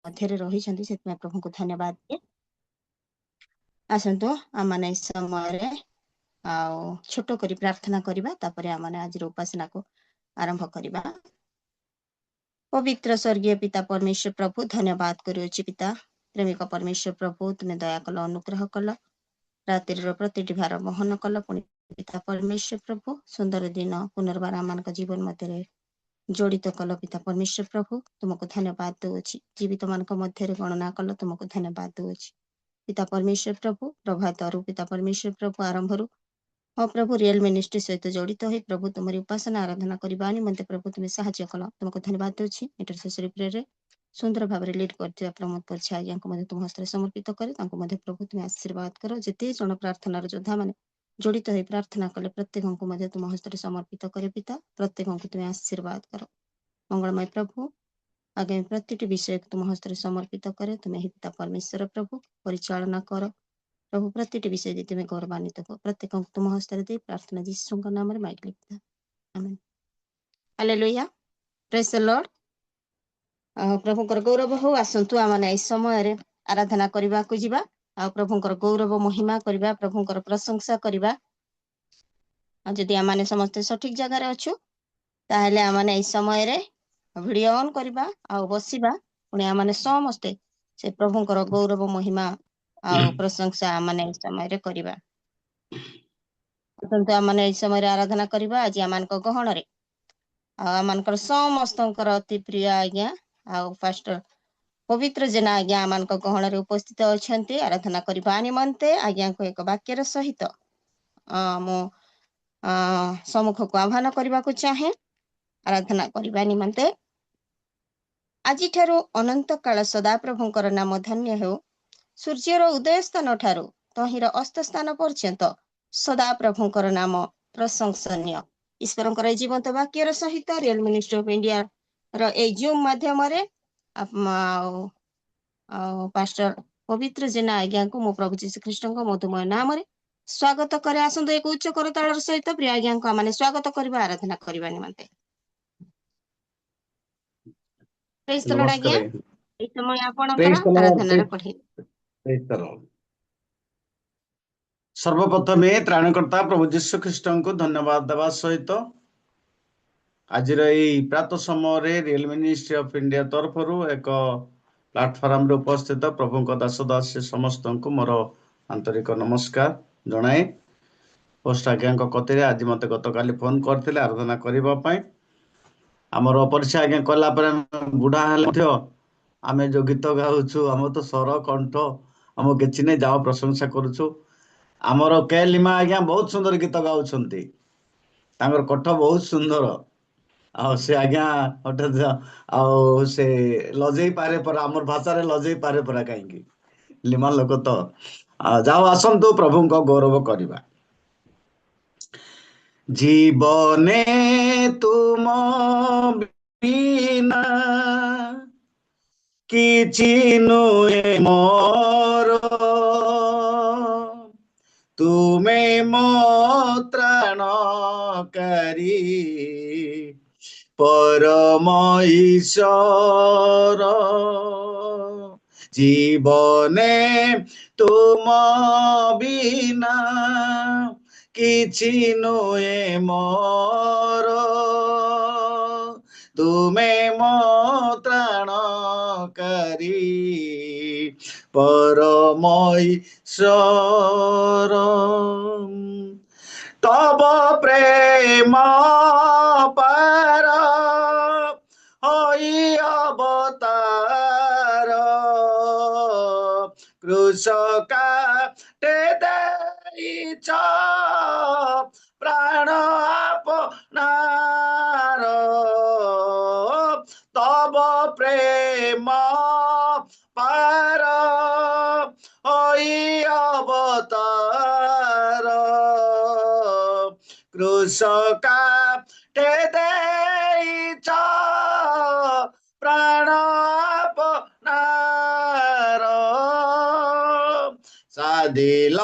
मध्य रही प्रभु को धन्यवाद दिए। आसतु आम समय छोट करी प्रार्थना करबा तापरे आम आज उपासना को आरंभ करबा। पवित्र स्वर्गीय पिता परमेश्वर प्रभु धन्यवाद करुछि। पिता प्रेमिक परमेश्वर प्रभु तुम्हें दया कल अनुग्रह कल रातिर प्रतिटी भार बहन कल पुणी पिता परमेश्वर प्रभु सुंदर दिन पुनर्बार आम जीवन मध्य जोड़ित कल पिता परमेश्वर प्रभु तुमको धन्यवाद दूची। जीवित मान मध्य गणना कल तुमको धन्यवाद दूची। पिता परमेश्वर प्रभु प्रभात रु पिता परमेश्वर प्रभु आरंभ रु हाँ प्रभु रियल मिनिस्ट्री सहित जड़ित हो प्रभु तुम उपासना आराधना करने निमंते प्रभु तुम्हें साहाय्य कल तुमको धन्यवाद दूची। इंटरसेसरी प्रेयर सुंदर भाव में लीड कर प्रमोद परिछा आज्ञा को तुम हस्त समर्पित करे प्रभु तुम्हें आशीर्वाद कर जिते जन प्रार्थनार योद्धा मैंने जड़ित हो प्रार्थना कले प्रत्येक को तुम हस्त समर्पित करे। पिता प्रत्येक को तुम्हें आशीर्वाद कर मंगलमय प्रभु आगामी प्रति विषय तुम हस्त समर्पित करे तुम्हें पिता परमेश्वर प्रभु परिचालना कर प्रभु प्रति विषय तुम्हें गौरवान्वित हो प्रत्येक तुम हस्त दे प्रार्थना यीशु नाम रे माइक लिखता amen. Hallelujah praise the Lord. प्रभुकर गौरव हो आसंतु आमने इस समय आराधना करने को जीवा आ प्रभुकर गौरव महिमा करबा प्रभुकर प्रशंसा करबा। जदि आमने समस्त सठिक जगार अच्छु ताहले आमने इस समय वीडियो ऑन करबा आ बसिबा पुणी आमने समस्ते से प्रभुकर गौरव महिमा आ प्रशंसा आमने इस समय करबा। आसंतु आमने इस समय आराधना करबा आज आमान को गहन रे आमानकर समस्तंकर अति प्रिय आज्ञा आ पास्टर पवित्र जेना आज्ञा आमान को गहन रे उपस्थित अछंती आराधना करबा निमंते आज्ञा को एक वाक्यर सहित मो सम्मुख को आह्वान करने को चाहे आराधना करबा निमंते। आज ठारू अनंत काल सदा प्रभुंकर नाम धन्य हो। सूर्यर उदय स्थान ठारू तहिर अस्त स्थान पर्यंत सदा प्रभुंकर नाम प्रशंसनीय। ईश्वरंकर जीवंत वाक्यर सहित रियल मिनिस्ट्री ऑफ इंडिया रो ए जूम माध्यम रे पास्टर पवित्र जेना आज्ञा को मो प्रभु यीशु ख्रीष्ट को मधुमय नाम रे स्वागत करे। आसंतु एक उच्च करताल सहित प्रिय आज्ञा को आमने स्वागत करबा आराधना करबा निमंते। प्रेज द लॉर्ड आज्ञा ए समय आपणकर आराधना रे पढे। सर्वप्रथमे त्राणकर्ता प्रभु यीशु ख्रीष्ट को धन्यवाद देवा सहित आज प्रातः समय रियल मिनिस्ट्री ऑफ इंडिया तरफ एक प्लाटफॉर्म रे उपस्थित प्रभु दास दासी समस्त को मोर आंतरिक नमस्कार जनाए। पोस्ट आज्ञा कथिरे आज मत गत काली फोन करते आराधना करने आमर परिचय आज्ञा कला बुढ़ा आम जो गीत गाऊँ आम तो स्वर कंठ आम कि नहीं जाओ प्रशंसा करुचु। आमर के लिमा आज्ञा बहुत सुंदर गीत गाँव कंठ बहुत सुंदर से आज्ञा हठात से लजे पारे पर आमर भाषा रे लजे पारे परा कहीं लिमा लोक तो जाओ आसंतु प्रभु को गौरव करवा। जीवने तुम बिना किछि नुहे मोर तुमे मो त्राणकारी परम ईश्वर जीवने तुम बिना किछि नुहे मोर तुमे मो त्राणकारी परम ईश्वर तब प्रेम पार होई अवतार क्रूस काटे देइछ प्राण आपनार तब प्रेम पार होई अवतार क्रूस काटे देइछ प्राण आपनार साधिल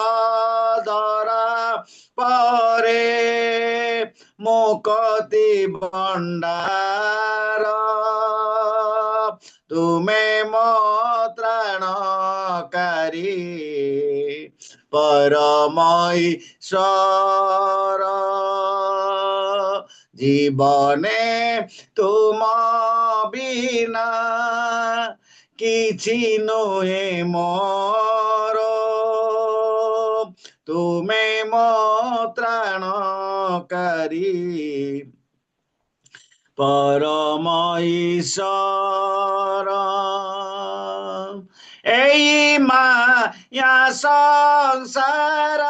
दरा परे मुक्ति भंडार तुमे मो परम ईश्वर जीवने तुम बिना किछि नुहे मोर तुमे मो त्राणकारी परम ईश्वर एई माया संसार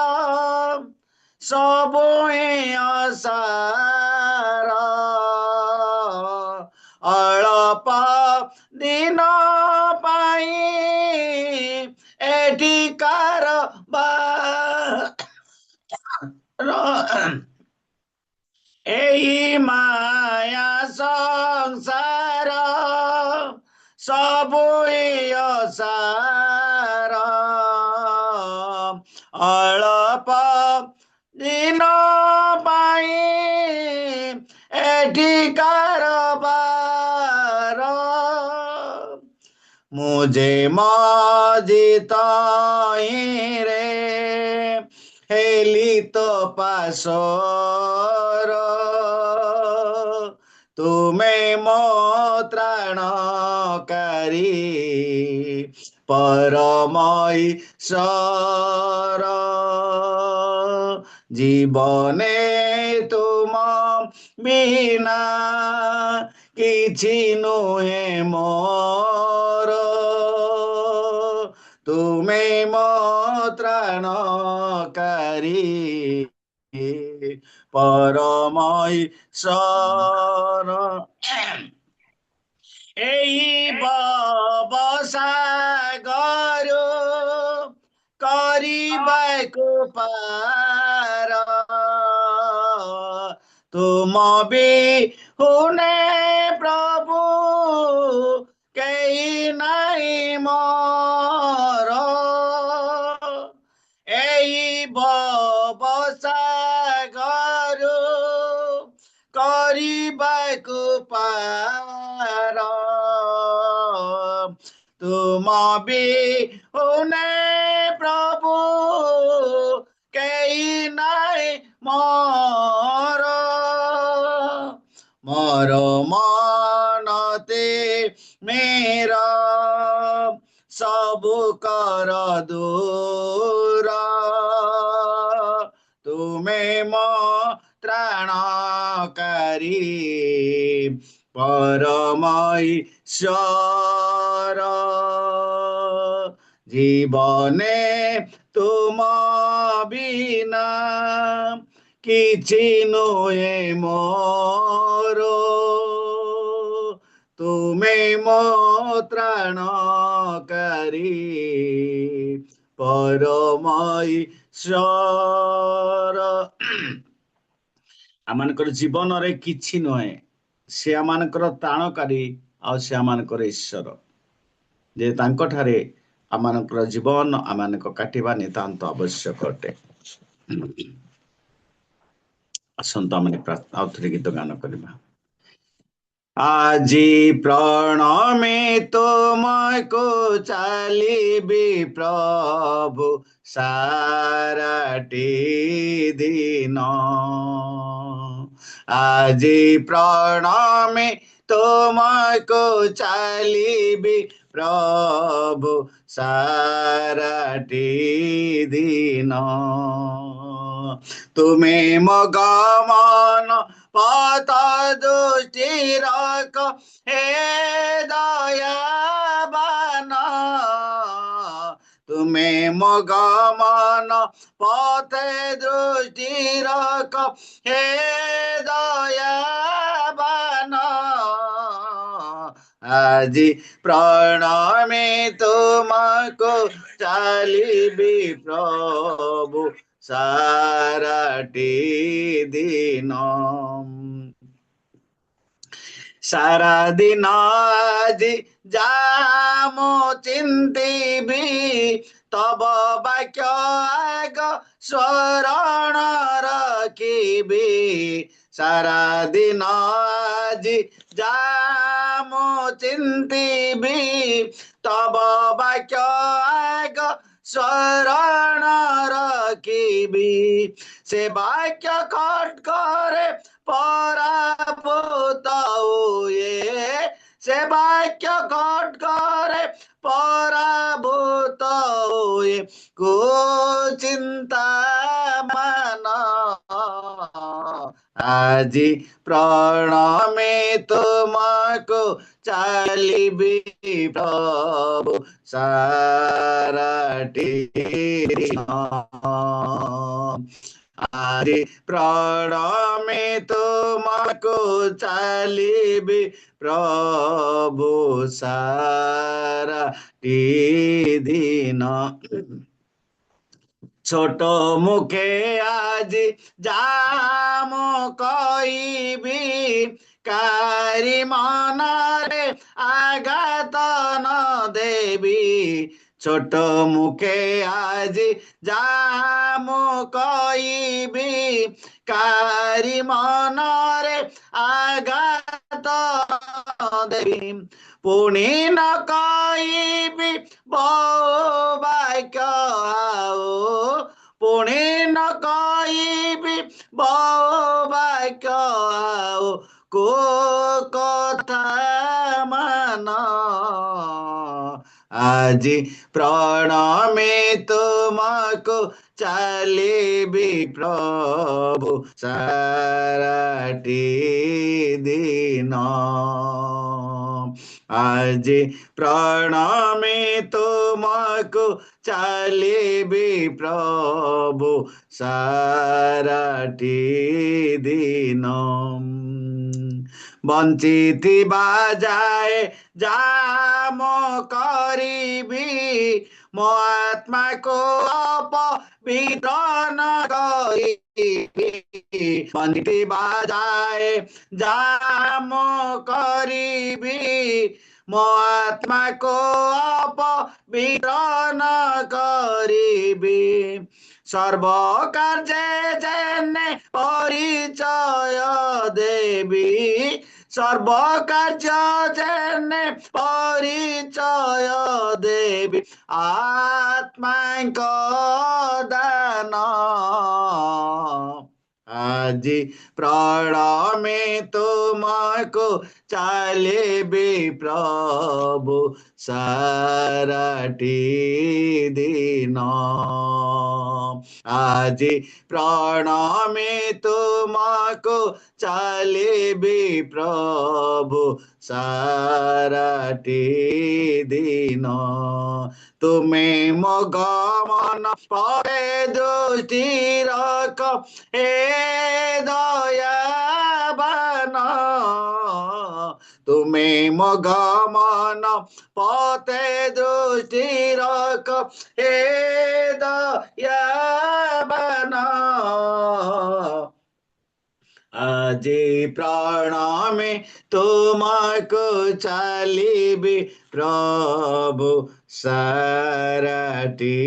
सबु असार अल्प दिन पाई एठिकार एही माया संसार सबु असार अल्प दिन पाई एठिकार बार मुझे मजित रे हेली तो पासर तुमे मो त्राणकारी परम ईश्वर जीवने तुम बिना किछि नुहे मोर तुमे मो त्राणकारी परम ईश्वर एही भवसागर କରିବାକୁ पार तुम बिहुने प्रभु केही नाही मोर एही भवसागर କରିବାକୁ पार तुम बिहुने प्रभु केही नाही मोर मोर मनते मेरा सबु कर दूर तुमे मो त्राणकारी परम ईश्वर जीवने तुम बिना किछि नुहे मोर तुमे मो त्राणकारी परम ईश्वर आमानकर जीवन रे किछि नहे से आमानकर त्राणकारी आ से आमानकर ईश्वर जे तांको ठारे आमानकर जीवन आमानक काटिबा नितांत आवश्यक अटे असंत आमने प्रार्थना आउथरे गीत गान करबा आजी प्रणमे तुमको चालिबी प्रभु साराटी दिन आजी प्रणमे तुमको चालिबी प्रभु साराटी दिन तुमे मगमन पथ दृष्टि रख हे दयाबान तुमे मगमन पथ दृष्टि रख हे दयाबान আজি প্রাণমে তোমাকো চালিবি প্রভু সারাটি দিন সারা দিন আজি যামো চিন্তিবি তব বাক্য আগ স্মরণ রাখিবি সারা দিন আজি যামো চিন্তিবি तब वाक्य आग शरण रखिबी से वाक्य खट करे पराभूत हुए से वाक्य खट करे पराभूत हुए को चिंता मान আজি প্রণমে তোমাকো চালিবি প্রভু সারাটি দিন। আজি প্রণমে তোমাকো চালিবি প্রভু সারাটি দিন। ছোট মুখে আজি যাম কইবি কারি মনারে আঘাত ন দেবি ছোট মুখে আজি যাম কইবি কারি মনারে আঘাত দেবি পুনি ন কইবি বহু বাক্য আও পুনি ন কইবি বহু বাক্য আও কো কথা মান আজি প্রণমে তোমাকো চালিবি প্রভু সারাটি দিন। আজি প্রণমে তোমাকো চালিবি প্রভু সারাটি দিন। বঞ্চিথিবা যায় যাম করিবি মো আত্মাকো অপবিত্র ন করিবি বঞ্চিথিবা যায় যাম করিবি মো আত্মাকো অপবিত্র ন করিবি সর্বকার্যে যেনে পরিচয় দেবি সর্বকার্য যেনে পরিচয় দেবি আত্মাঙ্ক দান। আজি প্রণমে তোমাকো চালিবি প্রভু সারাটি দিন। আজি প্রণমে তোমাকো চালিবি প্রভু সারাটি দিন। তুমি মো গমন পরে দৃষ্টি রখ হে দয়াবান তুমি মো গমন পথে দৃষ্টি রখ হে দয়াবান। আজি প্রণমে তোমাকো চালিবি প্রভু সারাটি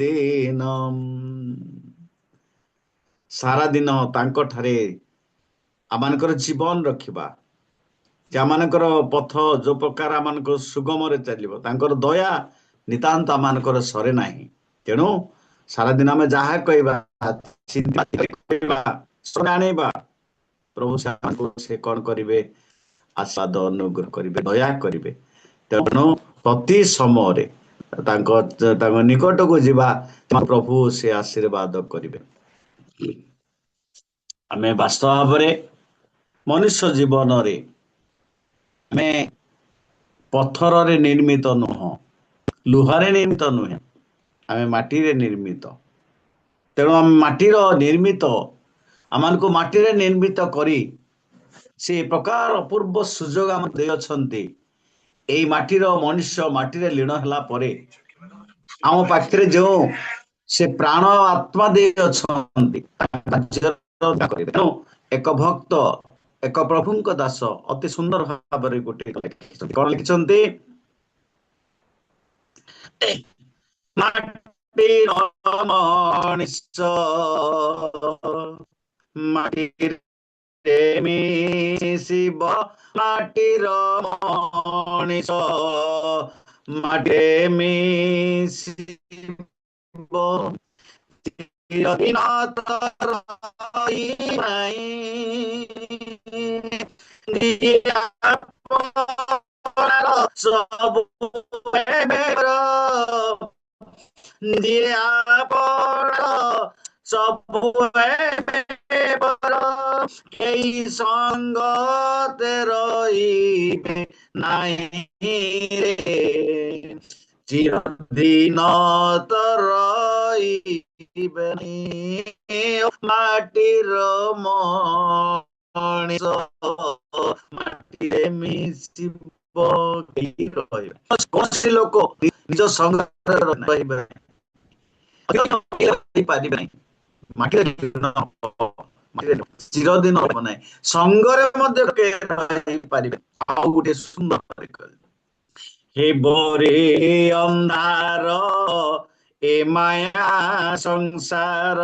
দিন। সারা দিন ତାଙ୍କ ଠାରେ ଆମମାନଙ୍କର ଜୀବନ ରଖିବା ଯେ ଆମମାନଙ୍କର ପଥ ଯୋଉ ପ୍ରକାର ଆମମାନଙ୍କ ସୁଗମରେ ଚାଲିବ ତାଙ୍କର ଦୟା ନିତାନ୍ତ ଆମମାନଙ୍କର ସରେ ନାହିଁ। ତେଣୁ ସାରାଦିନ ଆମେ ଯାହା କହିବା ଆଣିବା ପ୍ରଭୁ ସେମାନଙ୍କୁ ସେ କଣ କରିବେ ଆସ୍ବାଦ ଅନୁଗ୍ରହ କରିବେ ଦୟା କରିବେ। ତେଣୁ ପ୍ରତି ସମୟରେ ତାଙ୍କ ନିକଟକୁ ଯିବା ପ୍ରଭୁ ସେ ଆଶୀର୍ବାଦ କରିବେ। ଆମେ ବାସ୍ତବ ଭାବରେ ମନୁଷ୍ୟ ଜୀବନରେ ଆମେ ପଥରରେ ନିର୍ମିତ ନୁହଁ ଲୁହାରେ ନିର୍ମିତ ନୁହେଁ ଆମେ ମାଟିରେ ନିର୍ମିତ। ତେଣୁ ଆମେ ମାଟିର ନିର୍ମିତ ଆମମାନଙ୍କୁ ମାଟିରେ ନିର୍ମିତ କରି ସେ ପ୍ରକାର ଅପୂର୍ବ ସୁଯୋଗ ଆମକୁ ଦେଇଅଛନ୍ତି। ଏଇ ମାଟିର ମନୁଷ୍ୟ ମାଟିରେ ଲୀନ ହେଲା ପରେ ଆମ ପାଖରେ ଯେଉଁ ସେ ପ୍ରାଣ ଆତ୍ମା ଦେଇଅଛନ୍ତି ତେଣୁ ଏକ ଭକ୍ତ ଏକ ପ୍ରଭୁଙ୍କ ଦାସ ଅତି ସୁନ୍ଦର ଭାବରେ ଗୋଟେ କଣ ଲେଖିଛନ୍ତି ମାଟିର ମଣିଷ ମାଟିରେ ମିଶିବ ମାଟିର ମଣିଷ ମାଟିରେ ମିଶିବ ଚିରଦିନ ତୋର ପାଇଁ ସବୁ ଏବେର ଆପଣ ସବୁ ଏବେର এই সঙ্গতে রইবে নাই রে চিরদিন তো রইবে মাটির মଣିଷ ମାଟିରେ ମିଶିବ କେହି ରହିବେ କୌଣସି ଲୋକ ନିଜ ସଙ୍ଗରେ ରହିବେ ପାରିବେ ନାହିଁ ମାଟିରେ ଚିରଦିନ ହବ ନାହିଁ ସଙ୍ଗରେ ମଧ୍ୟ ରହିପାରିବେ ଆଉ ଗୋଟେ ସୁନ୍ଦର ହେ ବରେ ଅନ୍ଧାର ଏ ମାୟା ସଂସାର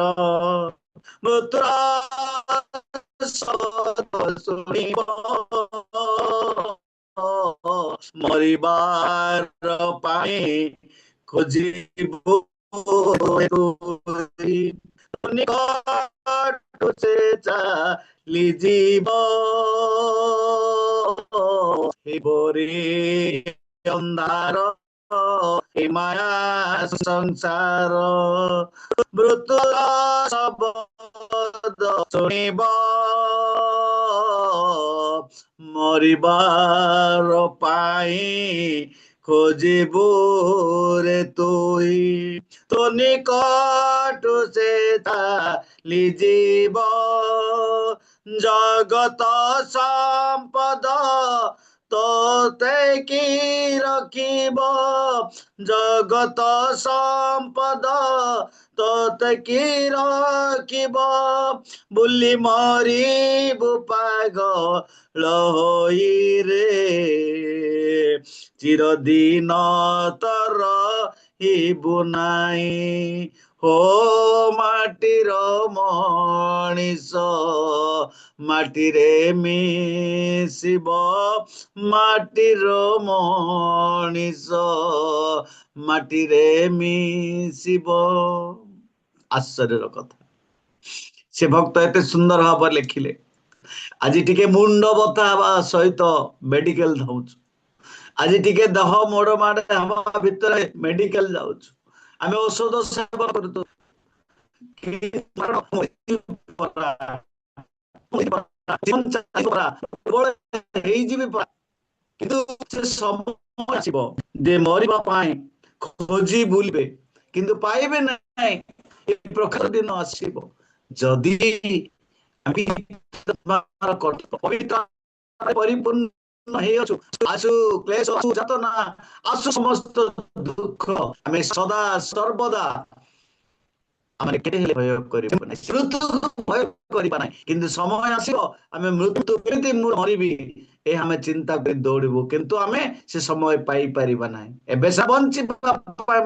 ମୃତ୍ୟୁର ଶୁଣିବ ମରିବାର ପାଇଁ ଖୋଜିବୁ ନିକଟୁ ସେ ଚାଲିଯିବ ହେ ବରେ ଅନ୍ଧାର ଏ ମାୟା ସଂସାର ମୃତ୍ୟୁର ଶବ୍ଦ ଶୁଣିବ ମରିବାର ପାଇଁ ଖୋଜିବୁ ରେ ତୁଇ ତୋ ନିକଟୁ ସେ ଚାଲିଯିବ ଜଗତ ସମ୍ପଦ তোতে কি রখিব জগত সম্পদ তোতে কি রখিব বুলি মরিবু পাগল হই রে চিরদিন তর হিবু নাই হো মাটির মଣିଷ ମାଟିରେ ମିଶିବ ମାଟିର ମଣିଷ ମାଟିରେ ମିଶିବ ଆଶ୍ଚର୍ଯ୍ୟର କଥା ସେ ଭକ୍ତ ଏତେ ସୁନ୍ଦର ଭାବରେ ଲେଖିଲେ ଆଜି ଟିକେ ମୁଣ୍ଡ ବଥା ହେବା ସହିତ ମେଡିକାଲ ଯାଉଛୁ ଆଜି ଟିକେ ଦେହ ମୋଡ ମାଡ ହେବା ଭିତରେ ମେଡିକାଲ ଯାଉଛୁ ଆମେ ଔଷଧ ସେବନ କରୁଛୁ ହେଇଯିବି କିନ୍ତୁ ସେ ସମୟ ଆସିବ ଯେ ମରିବା ପାଇଁ ଖୋଜି ବୁଲିବେ କିନ୍ତୁ ପାଇବେ ନାହିଁ ଏ ପ୍ରକାର ଦିନ ଆସିବ ଯଦି ପରିପୂର୍ଣ୍ଣ ହେଇଅଛୁ ଆସୁ କ୍ଲେଶ ଆସୁ ଯାତନା ଆସୁ ସମସ୍ତ ଦୁଃଖ ଆମେ ସଦା ସର୍ବଦା ଆମେ କେତେ ହେଲେ ଭୟ କରିବୁ ନାହିଁ ମୃତ୍ୟୁକୁ ଭୟ କରିବା ନାହିଁ କିନ୍ତୁ ସମୟ ଆସିବ ଆମେ ମୃତ୍ୟୁ କେମିତି ମୁଁ ମରିବି ଏ ଆମେ ଚିନ୍ତା କରି ଦୌଡ଼ିବୁ କିନ୍ତୁ ଆମେ ସେ ସମୟ ପାଇପାରିବା ନାହିଁ ଏବେ ସେ ବଞ୍ଚିବା ପାଇଁ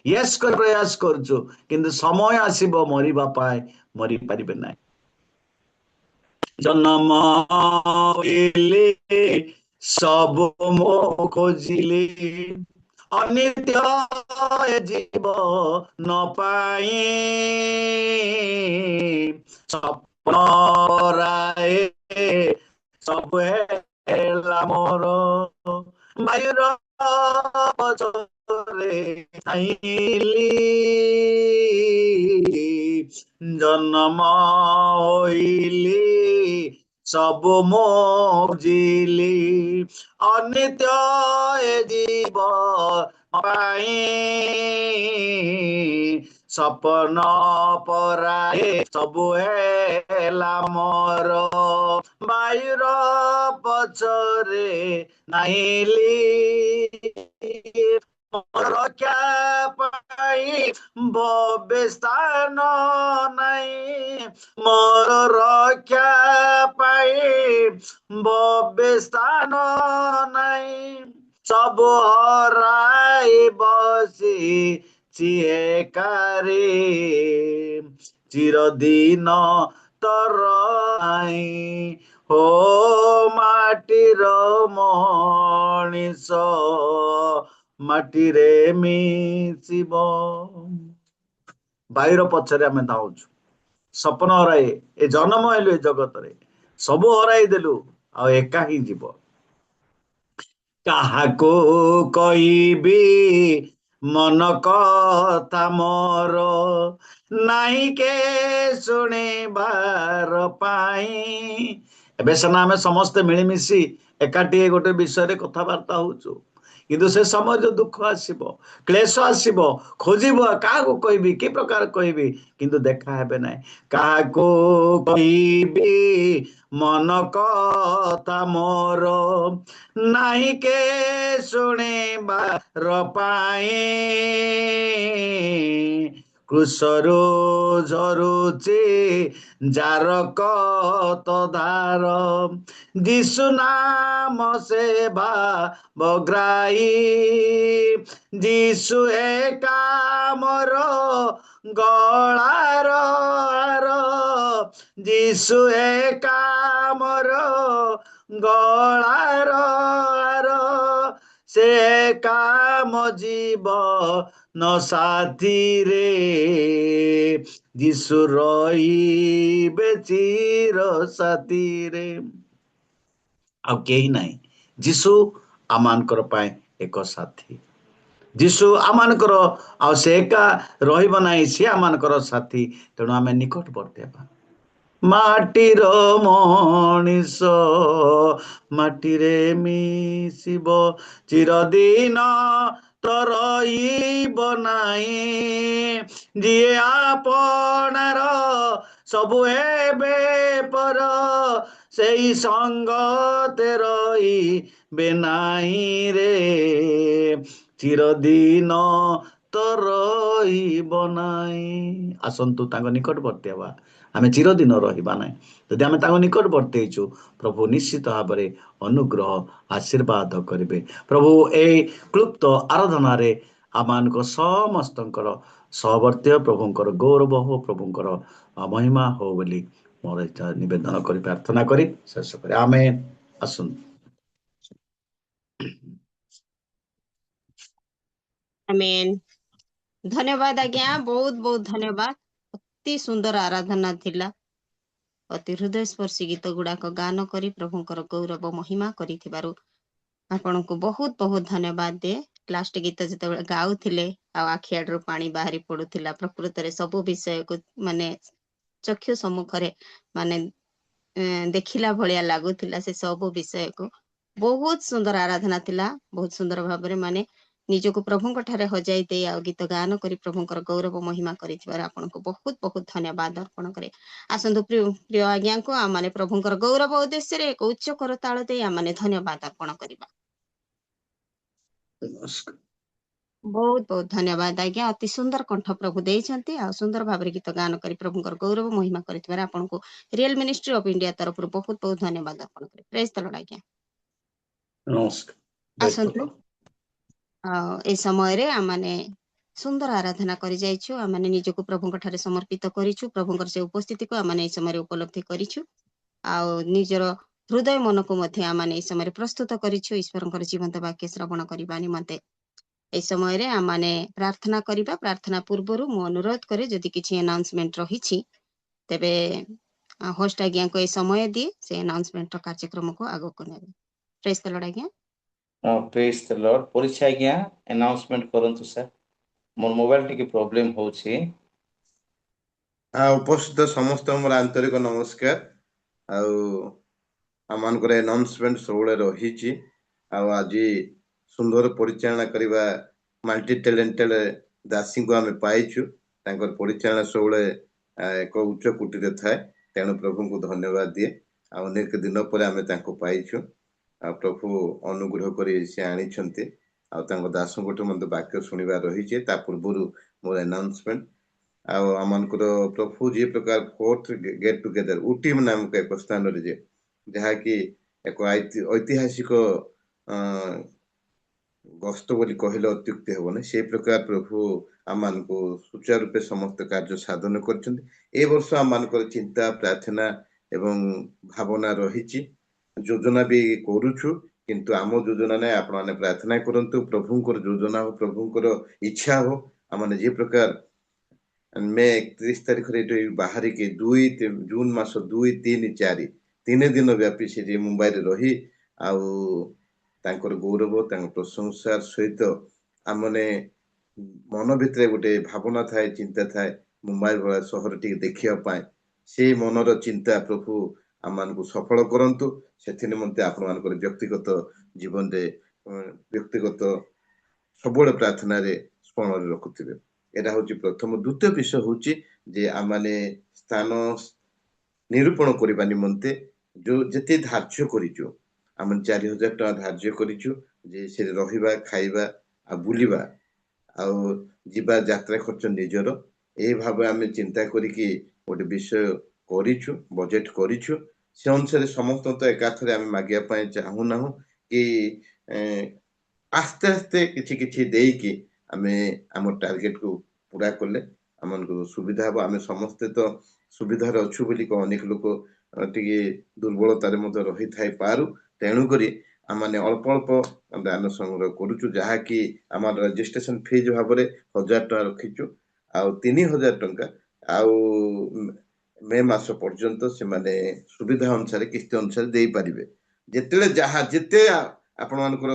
ୟେସ୍ କରି ପ୍ରୟାସ କରୁଛୁ କିନ୍ତୁ ସମୟ ଆସିବ ମରିବା ପାଇଁ ମରିପାରିବେ ନାହିଁ ଜନ୍ମ ହେଲେ ସବୁ ମୋ ଖୋଜିଲି ଅନିତ୍ୟ ଜୀବନ ପାଇଁ ସପରାଏ ସବୁ ହେଲା ମୋର ବାୟୁର ପଛରେ ଥାଇଲି ଜନ୍ମ ହୋଇଲି ସବୁ ମୋ ଖୋଜିଲି ଅନିତ୍ୟ ଜୀବନ ପାଇଁ ସପନ ପରାଏ ସବୁ ହେଲା ମୋର ବାୟୁର ପଛରେ ନାହିଲି ରକ୍ଷା ପାଇଁ ଭବେ ସ୍ଥାନ ନାହିଁ ମୋର ରକ୍ଷା ପାଇଁ ଭବେ ସ୍ଥାନ ନାହିଁ ସବୁ ହରାଇ ବସିଛି ଏକାରେ ଚିରଦିନ ତର हो माटीर मଣିଷ ମାଟିରେ ମିଶିବ। ବାୟୁର ପଛରେ ଆମେ ଧାଉଛୁ, ସପନ ହରାଇ ଏ ଜନ୍ମ ହେଲୁ ଏ ଜଗତରେ, ସବୁ ହରାଇ ଦେଲୁ, ଆଉ ଏକା ହିଁ ଯିବ। କାହାକୁ କହିବି ମନ କଥା ମୋର, ନାହିଁ କେ ଶୁଣିବାର ପାଇଁ। ଏବେ ସିନା ଆମେ ସମସ୍ତେ ମିଳିମିଶି ଏକାଠି ଗୋଟେ ବିଷୟରେ କଥାବାର୍ତ୍ତା ହଉଛୁ, କିନ୍ତୁ ସେ ସମୟରେ ଦୁଃଖ ଆସିବ, କ୍ଲେଶ ଆସିବ, ଖୋଜିବ କାହାକୁ କହିବି, କି ପ୍ରକାର କହିବି, କିନ୍ତୁ ଦେଖା ହେବେ ନାହିଁ। କାହାକୁ କହିବି ମନ କଥା ମୋର, ନାହିଁ କେ ଶୁଣିବାର ପାଇଁ। କୃଷରୁ ଝରୁଛି ଯାର କତ ଧାର, ଯୀଶୁ ନାମ ସେବା ବଗ୍ରାଇ। ଯୀଶୁ ଏକା ମୋର ଗଳାର ହାର, ଯୀଶୁ ଏକା ମୋର ଗଳାର ହାର, ସେ କାମ ଜୀବନ ସାଥିରେ, ଯୀଶୁ ରହିବେ ଚିର ସାଥିରେ। ଆଉ କେହି ନାହିଁ, ଯୀଶୁ ଆମମାନଙ୍କର ପାଇଁ ଏକ ସାଥୀ। ଯୀଶୁ ଆମମାନଙ୍କର, ଆଉ ସେ ଏକା ରହିବ ନାହିଁ, ସେ ଆମମାନଙ୍କର ସାଥୀ। ତେଣୁ ଆମେ ନିକଟବର୍ତ୍ତୀ ହେବା। ମାଟିର ମଣିଷ ମାଟିରେ ମିଶିବ, ଚିରଦିନ ତ ରହିବ ନାହିଁ। ଯିଏ ଆପଣାର ସବୁ ଏବେ ପର, ସେଇ ସଙ୍ଗତେ ରହିବେ ନାହିଁ ରେ, ଚିରଦିନ ତ ରହିବ ନାହିଁ। ଆସନ୍ତୁ ତାଙ୍କ ନିକଟବର୍ତ୍ତୀ ହେବା, ଆମେ ଚିରଦିନ ରହିବା ନାହିଁ। ଯଦି ଆମେ ତାଙ୍କ ନିକଟବର୍ତ୍ତୀ ହେଇଛୁ, ପ୍ରଭୁ ନିଶ୍ଚିତ ଭାବରେ ଅନୁଗ୍ରହ ଆଶୀର୍ବାଦ କରିବେ। ପ୍ରଭୁ ଏଇ କ୍ଲୁପ୍ତ ଆରାଧନାରେ ଆମମାନଙ୍କ ସମସ୍ତଙ୍କର ସହବର୍ତ୍ତୀ, ପ୍ରଭୁଙ୍କର ଗୌରବ ହଉ, ପ୍ରଭୁଙ୍କର ମହିମା ହଉ ବୋଲି ମୋର ଇଚ୍ଛା ନିବେଦନ କରି ପ୍ରାର୍ଥନା କରି ଶେଷ କରି ଆମେନ୍। ଆସନ୍ତୁ। ଆମେନ୍। ଧନ୍ୟବାଦ ଆଜ୍ଞା, ବହୁତ ବହୁତ ଧନ୍ୟବାଦ। ଅତି ସୁନ୍ଦର ଆରାଧନା ଥିଲା। ଅତି ହୃଦୟସ୍ପର୍ଶୀ ଗୀତ ଗୁଡାକ ଗାନ କରି ପ୍ରଭୁଙ୍କର ଗୌରବ ମହିମା କରିଥିବାରୁ ଆପଣଙ୍କୁ ବହୁତ ବହୁତ ଧନ୍ୟବାଦ ଦିଏ। ଲାଷ୍ଟ ଗୀତ ଯେତେବେଳେ ଗାଉଥିଲେ ଆଉ ଆଖି ଆଡରୁ ପାଣି ବାହାରି ପଡୁଥିଲା। ପ୍ରକୃତରେ ସବୁ ବିଷୟକୁ ମାନେ ଚକ୍ଷୁ ସମ୍ମୁଖରେ ମାନେ ଦେଖିଲା ଭଳିଆ ଲାଗୁଥିଲା ସେ ସବୁ ବିଷୟକୁ। ବହୁତ ସୁନ୍ଦର ଆରାଧନା ଥିଲା। ବହୁତ ସୁନ୍ଦର ଭାବରେ ମାନେ ନିଜକୁ ପ୍ରଭୁଙ୍କ ଠାରେ ହଜାଇ ଦେଇ ଆଉ ଗୀତ ଗାନ କରି ପ୍ରଭୁଙ୍କର ଗୌରବ ମହିମା କରିଥିବାରୁ ଆପଣଙ୍କୁ ବହୁତ ବହୁତ ଧନ୍ୟବାଦ ଅର୍ପଣ କରେ। ଆସନ୍ତୁ ପ୍ରିୟ ଆଜ୍ଞାଙ୍କୁ ଆମମାନେ ପ୍ରଭୁଙ୍କର ଗୌରବ ଉଦ୍ଦେଶ୍ୟରେ ଏକ ଉଚ୍ଚ କରତାଳ ଦେଇ ଆମମାନେ ଧନ୍ୟବାଦ ଅର୍ପଣ କରିବା। ବହୁତ ବହୁତ ଧନ୍ୟବାଦ ଆଜ୍ଞା। ଅତି ସୁନ୍ଦର କଣ୍ଠ ପ୍ରଭୁ ଦେଇଛନ୍ତି ଆଉ ସୁନ୍ଦର ଭାବରେ ଗୀତ ଗାନ କରି ପ୍ରଭୁଙ୍କର ଗୌରବ ମହିମା କରିଥିବାରୁ ଆପଣଙ୍କୁ ରିଏଲ ମିନିଷ୍ଟ୍ରି ଅଫ ଇଣ୍ଡିଆ ତରଫରୁ ବହୁତ ବହୁତ ଧନ୍ୟବାଦ ଅର୍ପଣ କରେ। ପ୍ରେଜ୍ ଦ ଲର୍ଡ ଆଜ୍ଞା। ଆସନ୍ତୁ ଆଉ ଏ ସମୟରେ ଆମମାନେ ସୁନ୍ଦର ଆରାଧନା କରି ଯାଇଛୁ। ଆମମାନେ ନିଜକୁ ପ୍ରଭୁଙ୍କ ଠାରେ ସମର୍ପିତ କରିଛୁ। ପ୍ରଭୁଙ୍କର ସେ ଉପସ୍ଥିତିକୁ ଆମମାନେ ଏ ସମୟରେ ଉପଲବ୍ଧି କରିଛୁ ଆଉ ନିଜର ହୃଦୟ ମନକୁ ମଧ୍ୟ ଆମମାନେ ଏ ସମୟରେ ପ୍ରସ୍ତୁତ କରିଛୁ ଈଶ୍ୱରଙ୍କର ଜୀବନ୍ତ ବାକ୍ୟ ଶ୍ରବଣ କରିବା ନିମନ୍ତେ। এই ସମୟରେ ଆମମାନେ ପ୍ରାର୍ଥନା କରିବା। ପ୍ରାର୍ଥନା ପୂର୍ବରୁ ମୁଁ ଅନୁରୋଧ କରେ ଯଦି କିଛି ଆନାଉନ୍ସମେଣ୍ଟ ରହିଛି ତେବେ ହୋଷ୍ଟ ଆଜ୍ଞାଙ୍କୁ এই ସମୟ ଦିଏ ସେ ଆନାଉନ୍ସମେଣ୍ଟର କାର୍ଯ୍ୟକ୍ରମକୁ ଆଗକୁ ନେବେ। ପ୍ରେଜ୍ ଦ ଲର୍ଡ ଆଜ୍ଞା। ପ୍ରେଜ୍ ଦ ଲର୍ଡ। ପରିଚୟ ଆଜ୍ଞା ଆନାଉନ୍ସମେଣ୍ଟ କରନ୍ତୁ ସାର୍। ମୋର ମୋବାଇଲ ଟିକେ ପ୍ରୋବ୍ଲେମ ହଉଛି। ଉପସ୍ଥିତ ସମସ୍ତ ମୋର ଆନ୍ତରିକ ନମସ୍କାର। ଆଉ ଆମମାନଙ୍କର ଆନାଉନ୍ସମେଣ୍ଟ ସବୁବେଳେ ରହିଛି। ଆଉ ଆଜି ସୁନ୍ଦର ପରିଚାଳନା କରିବା ମଲ୍ଟି ଟ୍ୟାଲେଣ୍ଟେଡ ଦାସୀଙ୍କୁ ଆମେ ପାଇଛୁ। ତାଙ୍କର ପରିଚାଳନା ସବୁବେଳେ ଏକ ଉଚ୍ଚ କୋଟିରେ ଥାଏ। ତେଣୁ ପ୍ରଭୁଙ୍କୁ ଧନ୍ୟବାଦ ଦିଏ। ଆଉ ଅନେକ ଦିନ ପରେ ଆମେ ତାଙ୍କୁ ପାଇଛୁ। ଆଉ ପ୍ରଭୁ ଅନୁଗ୍ରହ କରି ସେ ଆଣିଛନ୍ତି। ଆଉ ତାଙ୍କ ଦାସଙ୍କଠୁ ମଧ୍ୟ ବାକ୍ୟ ଶୁଣିବା ରହିଛି। ତା ପୂର୍ବରୁ ମୋର ଆନାଉନ୍ସମେଣ୍ଟ। ଆଉ ଆମମାନଙ୍କର ପ୍ରଭୁ ଯେ ପ୍ରକାର ଫୋର୍ଥ ଗେଟ୍ ଟୁଗେଦର ଉଟିମ୍ ନାମକ ଏକ ସ୍ଥାନରେ ଯାହାକି ଏକ ଐତିହାସିକ ଗସ୍ତ ବୋଲି କହିଲେ ଅତ୍ୟୁକ୍ତି ହେବନି। ସେଇ ପ୍ରକାର ପ୍ରଭୁ ଆମମାନଙ୍କୁ ସୁଚାରୁ ରୂପେ ସମସ୍ତ କାର୍ଯ୍ୟ ସାଧନ କରିଛନ୍ତି। ଏ ବର୍ଷ ଆମମାନଙ୍କର ଚିନ୍ତା ପ୍ରାର୍ଥନା ଏବଂ ଭାବନା ରହିଛି, ଯୋଜନା ବି କରୁଛୁ, କିନ୍ତୁ ଆମ ଯୋଜନା ନାହିଁ। ଆପଣମାନେ ପ୍ରାର୍ଥନା କରନ୍ତୁ ପ୍ରଭୁଙ୍କର ଯୋଜନା ହଉ, ପ୍ରଭୁଙ୍କର ଇଚ୍ଛା ହଉ। ଆମେ ଯେ ପ୍ରକାର ମେ 31 ତାରିଖରେ ଏଠି ବାହାରିକି ଜୁନ୍ ମାସ 2, 3, 4 3 ଦିନ ବ୍ୟାପୀ ସେଠି ମୁମ୍ବାଇରେ ରହି ଆଉ ତାଙ୍କର ଗୌରବ ତାଙ୍କ ପ୍ରଶଂସାର ସହିତ ଆମମାନେ ମନ ଭିତରେ ଗୋଟେ ଭାବନା ଥାଏ, ଚିନ୍ତା ଥାଏ, ମୁମ୍ବାଇ ଭଳିଆ ସହର ଟିକେ ଦେଖିବା ପାଇଁ। ସେଇ ମନର ଚିନ୍ତା ପ୍ରଭୁ ଆମମାନଙ୍କୁ ସଫଳ କରନ୍ତୁ। ସେଥି ନିମନ୍ତେ ଆପଣମାନଙ୍କର ବ୍ୟକ୍ତିଗତ ଜୀବନରେ ବ୍ୟକ୍ତିଗତ ସବୁବେଳେ ପ୍ରାର୍ଥନାରେ ସ୍ମରଣରେ ରଖୁଥିବେ। ଏଇଟା ହଉଛି ପ୍ରଥମ। ଦ୍ୱିତୀୟ ବିଷୟ ହଉଛି ଯେ ଆମମାନେ ସ୍ଥାନ ନିରୂପଣ କରିବା ନିମନ୍ତେ ଯୋଉ ଯେତେ ଧାର୍ଯ୍ୟ କରିଛୁ, ଆମେ 4,000 ଟଙ୍କା ଧାର୍ଯ୍ୟ କରିଛୁ ଯେ ସେଠି ରହିବା, ଖାଇବା ଆଉ ବୁଲିବା ଆଉ ଯିବା ଯାତ୍ରା ଖର୍ଚ୍ଚ ନିଜର। ଏଇ ଭାବେ ଆମେ ଚିନ୍ତା କରିକି ଗୋଟେ ବିଷୟ କରିଛୁ, ବଜେଟ କରିଛୁ। ସେ ଅନୁସାରେ ସମସ୍ତଙ୍କୁ ତ ଏକାଥରେ ଆମେ ମାଗିବା ପାଇଁ ଚାହୁଁନାହୁଁ କି ଆସ୍ତେ ଆସ୍ତେ କିଛି କିଛି ଦେଇକି ଆମେ ଆମ ଟାର୍ଗେଟକୁ ପୁରା କଲେ ଆମମାନଙ୍କୁ ସୁବିଧା ହେବ। ଆମେ ସମସ୍ତେ ତ ସୁବିଧାରେ ଅଛୁ ବୋଲି ଅନେକ ଲୋକ ଟିକେ ଦୁର୍ବଳତାରେ ମଧ୍ୟ ରହିଥାଇ ପାରୁ। ତେଣୁକରି ଆମେ ଅଳ୍ପ ଅଳ୍ପ ଦାନ ସଂଗ୍ରହ କରୁଛୁ, ଯାହାକି ଆମର ରେଜିଷ୍ଟ୍ରେସନ ଫିଜ୍ ଭାବରେ 1,000 ଟଙ୍କା ରଖିଛୁ। ଆଉ 3,000 ଟଙ୍କା ଆଉ ମେ ମାସ ପର୍ଯ୍ୟନ୍ତ ସେମାନେ ସୁବିଧା ଅନୁସାରେ କିସ୍ତି ଅନୁସାରେ ଦେଇପାରିବେ। ଯେତେବେଳେ ଯାହା ଯେତେ ଆପଣମାନଙ୍କର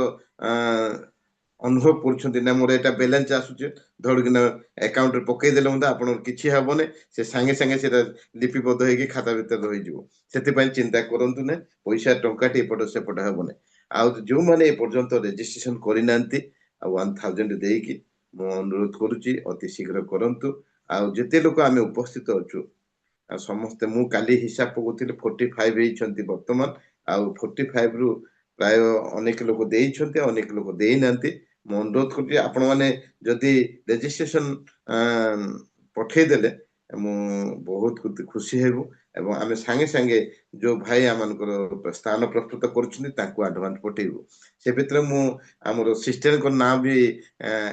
ଅନୁଭବ କରୁଛନ୍ତି ନା ମୋର ଏଇଟା ବାଲାନ୍ସ ଆସୁଛି ଧରିକିନା ଆକାଉଣ୍ଟରେ ପକେଇଦେଲେ ମଧ୍ୟ ଆପଣଙ୍କର କିଛି ହେବନି, ସେ ସାଙ୍ଗେ ସାଙ୍ଗେ ସେଟା ଲିପିବଦ୍ଧ ହେଇକି ଖାତା ଭିତରେ ରହିଯିବ। ସେଥିପାଇଁ ଚିନ୍ତା କରନ୍ତୁ ନାହିଁ, ପଇସା ଟଙ୍କାଟି ଏପଟ ସେପଟ ହେବନି। ଆଉ ଯୋଉମାନେ ଏପର୍ଯ୍ୟନ୍ତ ରେଜିଷ୍ଟ୍ରେସନ କରିନାହାନ୍ତି ଆଉ 1,000 ଦେଇକି ମୁଁ ଅନୁରୋଧ କରୁଛି ଅତି ଶୀଘ୍ର କରନ୍ତୁ। ଆଉ ଯେତେ ଲୋକ ଆମେ ଉପସ୍ଥିତ ଅଛୁ ଆଉ ସମସ୍ତେ, ମୁଁ କାଲି ହିସାବ ପକଉଥିଲି 45 ହେଇଛନ୍ତି ବର୍ତ୍ତମାନ। ଆଉ 45 ରୁ ପ୍ରାୟ ଅନେକ ଲୋକ ଦେଇଛନ୍ତି, ଅନେକ ଲୋକ ଦେଇନାହାନ୍ତି। ମୁଁ ଅନୁରୋଧ କରୁଛି ଆପଣମାନେ ଯଦି ରେଜିଷ୍ଟ୍ରେସନ ପଠେଇଦେଲେ ମୁଁ ବହୁତ ଖୁସି ହେବୁ ଏବଂ ଆମେ ସାଙ୍ଗେ ସାଙ୍ଗେ ଯୋଉ ଭାଇ ଆମମାନଙ୍କର ସ୍ଥାନ ପ୍ରସ୍ତୁତ କରୁଛନ୍ତି ତାଙ୍କୁ ଆଡଭାନ୍ସ ପଠେଇବୁ। ସେ ଭିତରେ ମୁଁ ଆମର ସିଷ୍ଟରଙ୍କ ନାଁ ବି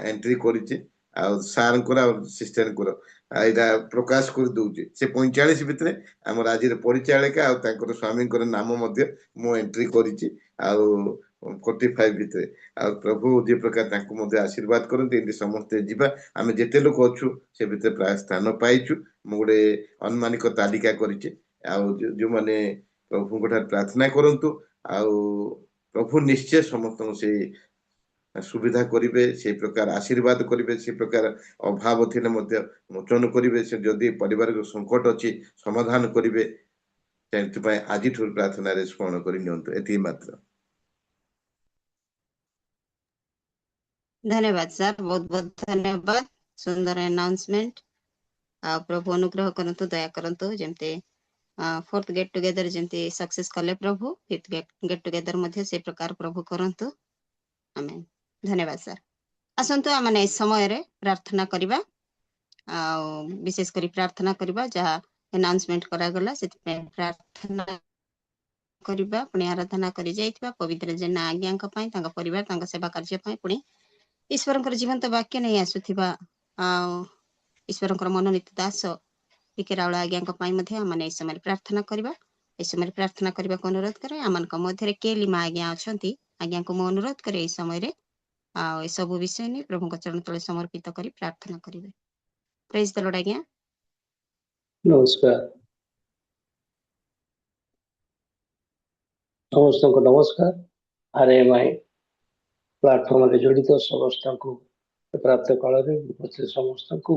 ଏଣ୍ଟ୍ରି କରିଛି, ଆଉ ସାର୍ଙ୍କର ଆଉ ସିଷ୍ଟରଙ୍କର ଏଇଟା ପ୍ରକାଶ କରିଦଉଛି। ସେ 45 ଭିତରେ ଆମର ଆଜିର ପରିଚାଳିକା ଆଉ ତାଙ୍କର ସ୍ୱାମୀଙ୍କର ନାମ ମଧ୍ୟ ମୁଁ ଏଣ୍ଟ୍ରି କରିଛି। ଆଉ 45 ଭିତରେ ଆଉ ପ୍ରଭୁ ଯେ ପ୍ରକାର ତାଙ୍କୁ ମଧ୍ୟ ଆଶୀର୍ବାଦ କରନ୍ତି। ଏମିତି ସମସ୍ତେ ଯିବା, ଆମେ ଯେତେ ଲୋକ ଅଛୁ ସେ ଭିତରେ ପ୍ରାୟ ସ୍ଥାନ ପାଇଛୁ। ମୁଁ ଗୋଟେ ଅନୁମାନିକ ତାଲିକା କରିଛି। ଆଉ ଯୋଉମାନେ ପ୍ରଭୁଙ୍କ ଠାରେ ପ୍ରାର୍ଥନା କରନ୍ତୁ ଆଉ ପ୍ରଭୁ ନିଶ୍ଚୟ ସମସ୍ତଙ୍କୁ ସେଇ ସୁବିଧା କରିବେ, ସେଇ ପ୍ରକାର ଆଶୀର୍ବାଦ କରିବେ, ସେ ପ୍ରକାର ଅଭାବ ଥିଲେ ମଧ୍ୟ ମୋଚନ କରିବେ। ସେ ଯଦି ପରିବାରର ସଙ୍କଟ ଅଛି ସମାଧାନ କରିବେ। ସେଥିପାଇଁ ଆଜିଠୁ ପ୍ରାର୍ଥନାରେ ସ୍ମରଣ କରି ନିଅନ୍ତୁ। ଏତିକି ମାତ୍ର। ଧନ୍ୟବାଦ ସାର୍, ବହୁତ ବହୁତ ଧନ୍ୟବାଦ। ସୁନ୍ଦର ଆନାଉନ୍ସମେଣ୍ଟ। ଆଉ ପ୍ରଭୁ ଅନୁଗ୍ରହ କରନ୍ତୁ, ଦୟା କରନ୍ତୁ, ଯେମିତି 4th ଗେଟ୍ ଟୁଗେଦର ଯେମିତି ସକ୍ସେସ୍ କଲେ ପ୍ରଭୁ, 5th ଗେଟ୍ ଟୁଗେଦର ମଧ୍ୟ ସେ ପ୍ରକାର ପ୍ରଭୁ କରନ୍ତୁ। ଆମେନ୍। ଧନ୍ୟବାଦ ସାର୍। ଆସନ୍ତୁ ଆମେ ଏ ସମୟରେ ପ୍ରାର୍ଥନା କରିବା, ଆଉ ବିଶେଷ କରି ପ୍ରାର୍ଥନା କରିବା ଯାହା ଆନାଉନ୍ସମେଣ୍ଟ କରାଗଲା ସେଥିପାଇଁ ପ୍ରାର୍ଥନା କରିବା। ପୁଣି ଆରାଧନା କରି ଯାଇଥିବା ପବିତ୍ର ଜେନା ଆଜ୍ଞାଙ୍କ ପାଇଁ, ତାଙ୍କ ପରିବାର, ତାଙ୍କ ସେବା କାର୍ଯ୍ୟ ପାଇଁ, ପୁଣି ଈଶ୍ୱରଙ୍କର ଜୀବନ୍ତ ବାକ୍ୟ ନେଇ ଆସୁଥିବା ଆଉ ଈଶ୍ୱରଙ୍କର ମନୋନୀତ ଦାସ ଟିକେ ରାଉଳ ଆଜ୍ଞାଙ୍କ ପାଇଁ ମଧ୍ୟ ଆମେ ଏହି ସମୟରେ ପ୍ରାର୍ଥନା କରିବା। ଏହି ସମୟରେ ପ୍ରାର୍ଥନା କରିବାକୁ ଅନୁରୋଧ କରେ। ଆମମାନଙ୍କ ମଧ୍ୟରେ କେ ଲିମା ଆଜ୍ଞା ଅଛନ୍ତି, ଆଜ୍ଞାଙ୍କୁ ମୁଁ ଅନୁରୋଧ କରେ ଏହି ସମୟରେ ଆଉ ଏସବୁ ବିଷୟ ନେଇ ପ୍ରଭୁଙ୍କ ଚରଣ ତଳେ ସମର୍ପିତ କରି ପ୍ରାର୍ଥନା କରିବେ। ପ୍ରେଜ୍ ଦ ଲର୍ଡ ଆଜ୍ଞା। ନମସ୍କାର। ସମସ୍ତଙ୍କୁ ନମସ୍କାର। RMI ପ୍ଲାଟଫର୍ମରେ ଜଡ଼ିତ ସମସ୍ତଙ୍କୁ ପ୍ରାପ୍ତ କାଳରେ ଉପସ୍ଥିତ ସମସ୍ତଙ୍କୁ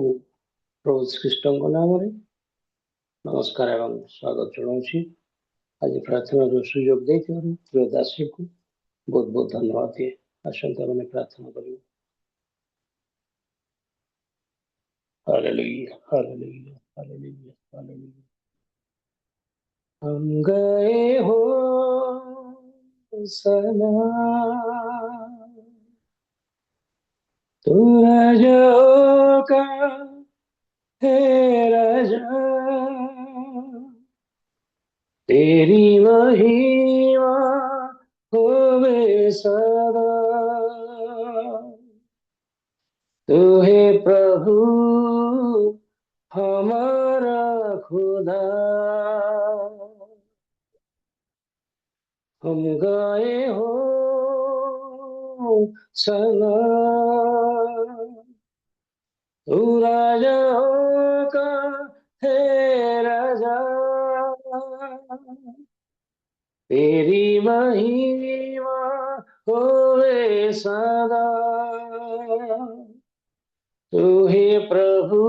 ପ୍ରଭୁ ଶ୍ରୀକୃଷ୍ଣଙ୍କ ନାମରେ ନମସ୍କାର ଏବଂ ସ୍ୱାଗତ ଜଣାଉଛି। ଆଜି ପ୍ରାର୍ଥନାର ସୁଯୋଗ ଦେଇଥିବାରୁ ପ୍ରିୟ ଦାସୀଙ୍କୁ ବହୁତ ବହୁତ ଧନ୍ୟବାଦ ଦିଏ। ଆସନ୍ତୁ ଆମେ ପ୍ରାର୍ଥନା କରିବୁ। Hallelujah, hallelujah, hallelujah, hallelujah. हम गए हो सना तू राजा का है राजा, तेरी महिमा होवे सदा। तू है प्रभु हमारा खुदा, हम गाए हो सना, तू राजाओं का है राजा, तेरी महिमा होवे सदा, तू ही प्रभु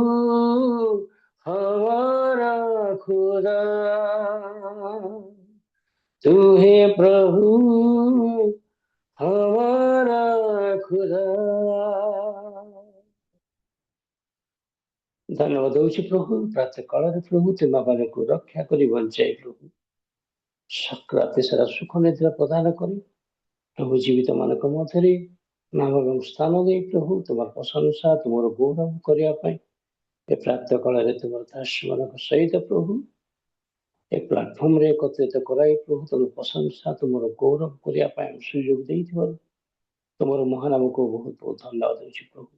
हमारा खुदा, तू ही प्रभु हमारा खुदा। धन्यवाद दौची प्रभु, प्रातः काल प्रभु तुम को रक्षा करी बंचाई प्रभु, राति सारा सुख निद्रा प्रदान करी प्रभु जीवित मान मध्य नाम एवं स्थान दे प्रभु तुम प्रशंसा तुम गौरव करने ए प्रातः काल तुम दास मान सहित प्रभु ए प्लाटफर्म रे एकत्रित कराई प्रभु तुम प्रशंसा तुम गौरव करने सुजोग दे तुम महानाम को बहुत बहुत धन्यवाद दौची प्रभु।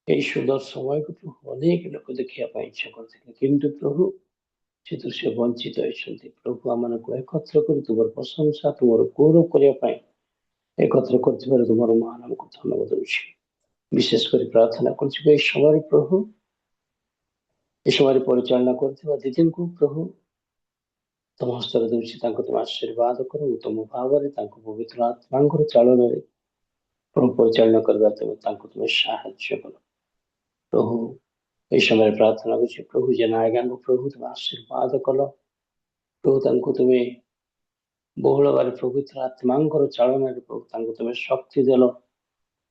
यही सुंदर समय को प्रभु अनेक लोक देखा इच्छा करते किंतु प्रभु से दृश्य वंचित होती प्रभु आम को एकत्र कर तुम प्रशंसा तुम गौरव करने एकत्र कर तुम महानाम को धन्यवाद दूसरी विशेषकर प्रार्थना कर समय प्रभु ये समय परिचालना कर को प्रभु तुम हस्तर दूसरी तुम आशीर्वाद कर उत्तम भाव में पवित्र आत्मा चालन प्रभु परिचालना करवा तुम साहाय्य कर प्रभु ये समय प्रार्थना कर प्रभु जेना आज्ञा प्रभु तुम आशीर्वाद कल प्रभु तुम्हें बहुल भाव पवित्र आत्मा चालन प्रभु तुम्हें शक्ति देल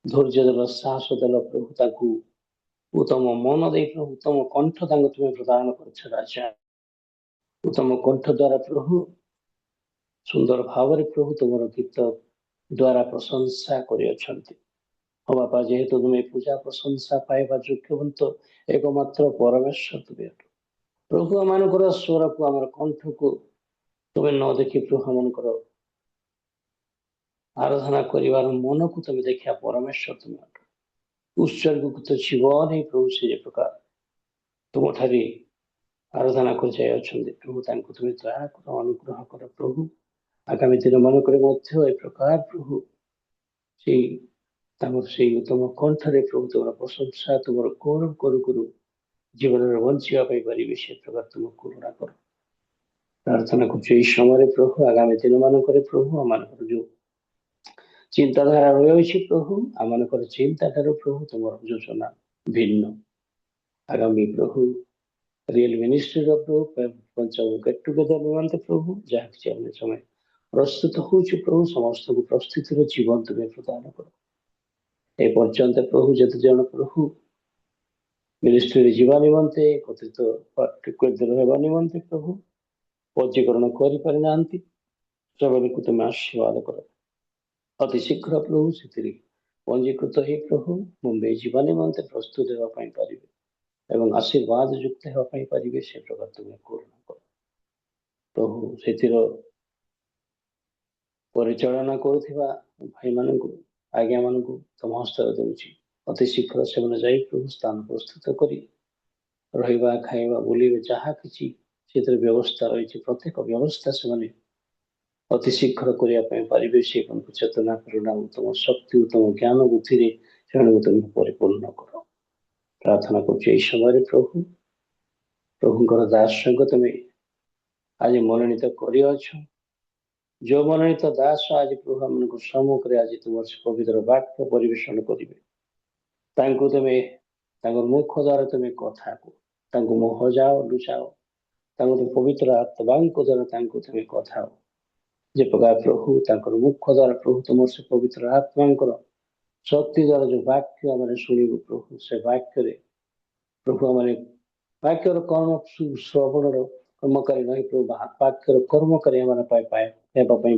धैर्य देल साहस देल प्रभु उत्तम मन दे प्रभु उत्तम कंठ तुम्हें प्रदान कर राजा उत्तम कंठ द्वारा प्रभु सुंदर भाव प्रभु तुम गीत द्वारा प्रशंसा कर बापा जेहेतु तुम्हें पूजा प्रशंसा पाइबा योग्यवंत एकमात्र परमेश्वर तुम्हें प्रभु आम स्वर को आम कंठ को तुम्हें न देखी प्रभु आम आराधना कर मन को तुम्हें देखा परमेश्वर तुम्हें उत्सर्गीकृत जीवन ही प्रभु से प्रकार तुम ठारे आराधना कर प्रभु तुम्हें दया कर अनुग्रह कर प्रभु आगामी दिन मानक प्रकार प्रभु से उत्तम कंठरे प्रभु तुम प्रशंसा तुम गौरव करू जीवन बंचापी पारे से प्रकार तुम करुणा कर प्रार्थना कर समय प्रभु आगामी दिन मानक प्रभु आम जो चिंताधारा रही प्रभु आम चिंता ठार प्रभु तुम योजना भिन्न आगामी प्रभु रियल मिनिस्ट्री प्रभु पंचम गेट टुगेदर निमंते प्रभु जहाँ समय प्रस्तुत हो प्रभु समस्त को प्रस्तुतिर जीवन तुम्हें प्रदान कर ए पर्यंत प्रभु जत जन प्रभु मिनिस्ट्री जीवा निमंते एकत्रित रहा निमंते प्रभु पंजीकरण कर तुम आशीर्वाद कर अति शीघ्र प्रभु से पंजीकृत हो प्रभु मुंबई जीवा निमंते प्रस्तुत होगापी पारे एवं आशीर्वाद युक्त होगापी पारे से प्रकार तुम्हें करुणा कर प्रभु से परिचालना करुवा भाई मान आज्ञा मान तुम हस्तर दूसरी अति शीघ्र से प्रभु स्थान प्रस्तुत कर रहा खाइबा बुलवा जहाँ कि व्यवस्था रही प्रत्येक व्यवस्था से अति शीघ्र करने पारे से चेतना करुणा उत्तम शक्ति उत्तम ज्ञान बुद्धि तुम परिपूर्ण कर प्रार्थना कर समय प्रभु प्रभुंर दास तुम्हें आज मनोनीत कर जो मनोनीत दास आज प्रभु आम सम्मुखें आज तुम पवित्र वाक्य परिवेशन करेंगे तुम्हें मुख द्वारा तुम्हें कथा को मुह जाओ लुचाओ पवित्र आत्मा द्वारा तुम्हें कथा जे प्रकार प्रभु मुख द्वारा प्रभु तुम से पवित्र आत्मा शक्ति द्वारा जो वाक्य आम शुणु प्रभु से वाक्य प्रभु आम वाक्यर कर्म श्रवण कर्मकारी नहीं प्रभु वाक्यर कर्मकारी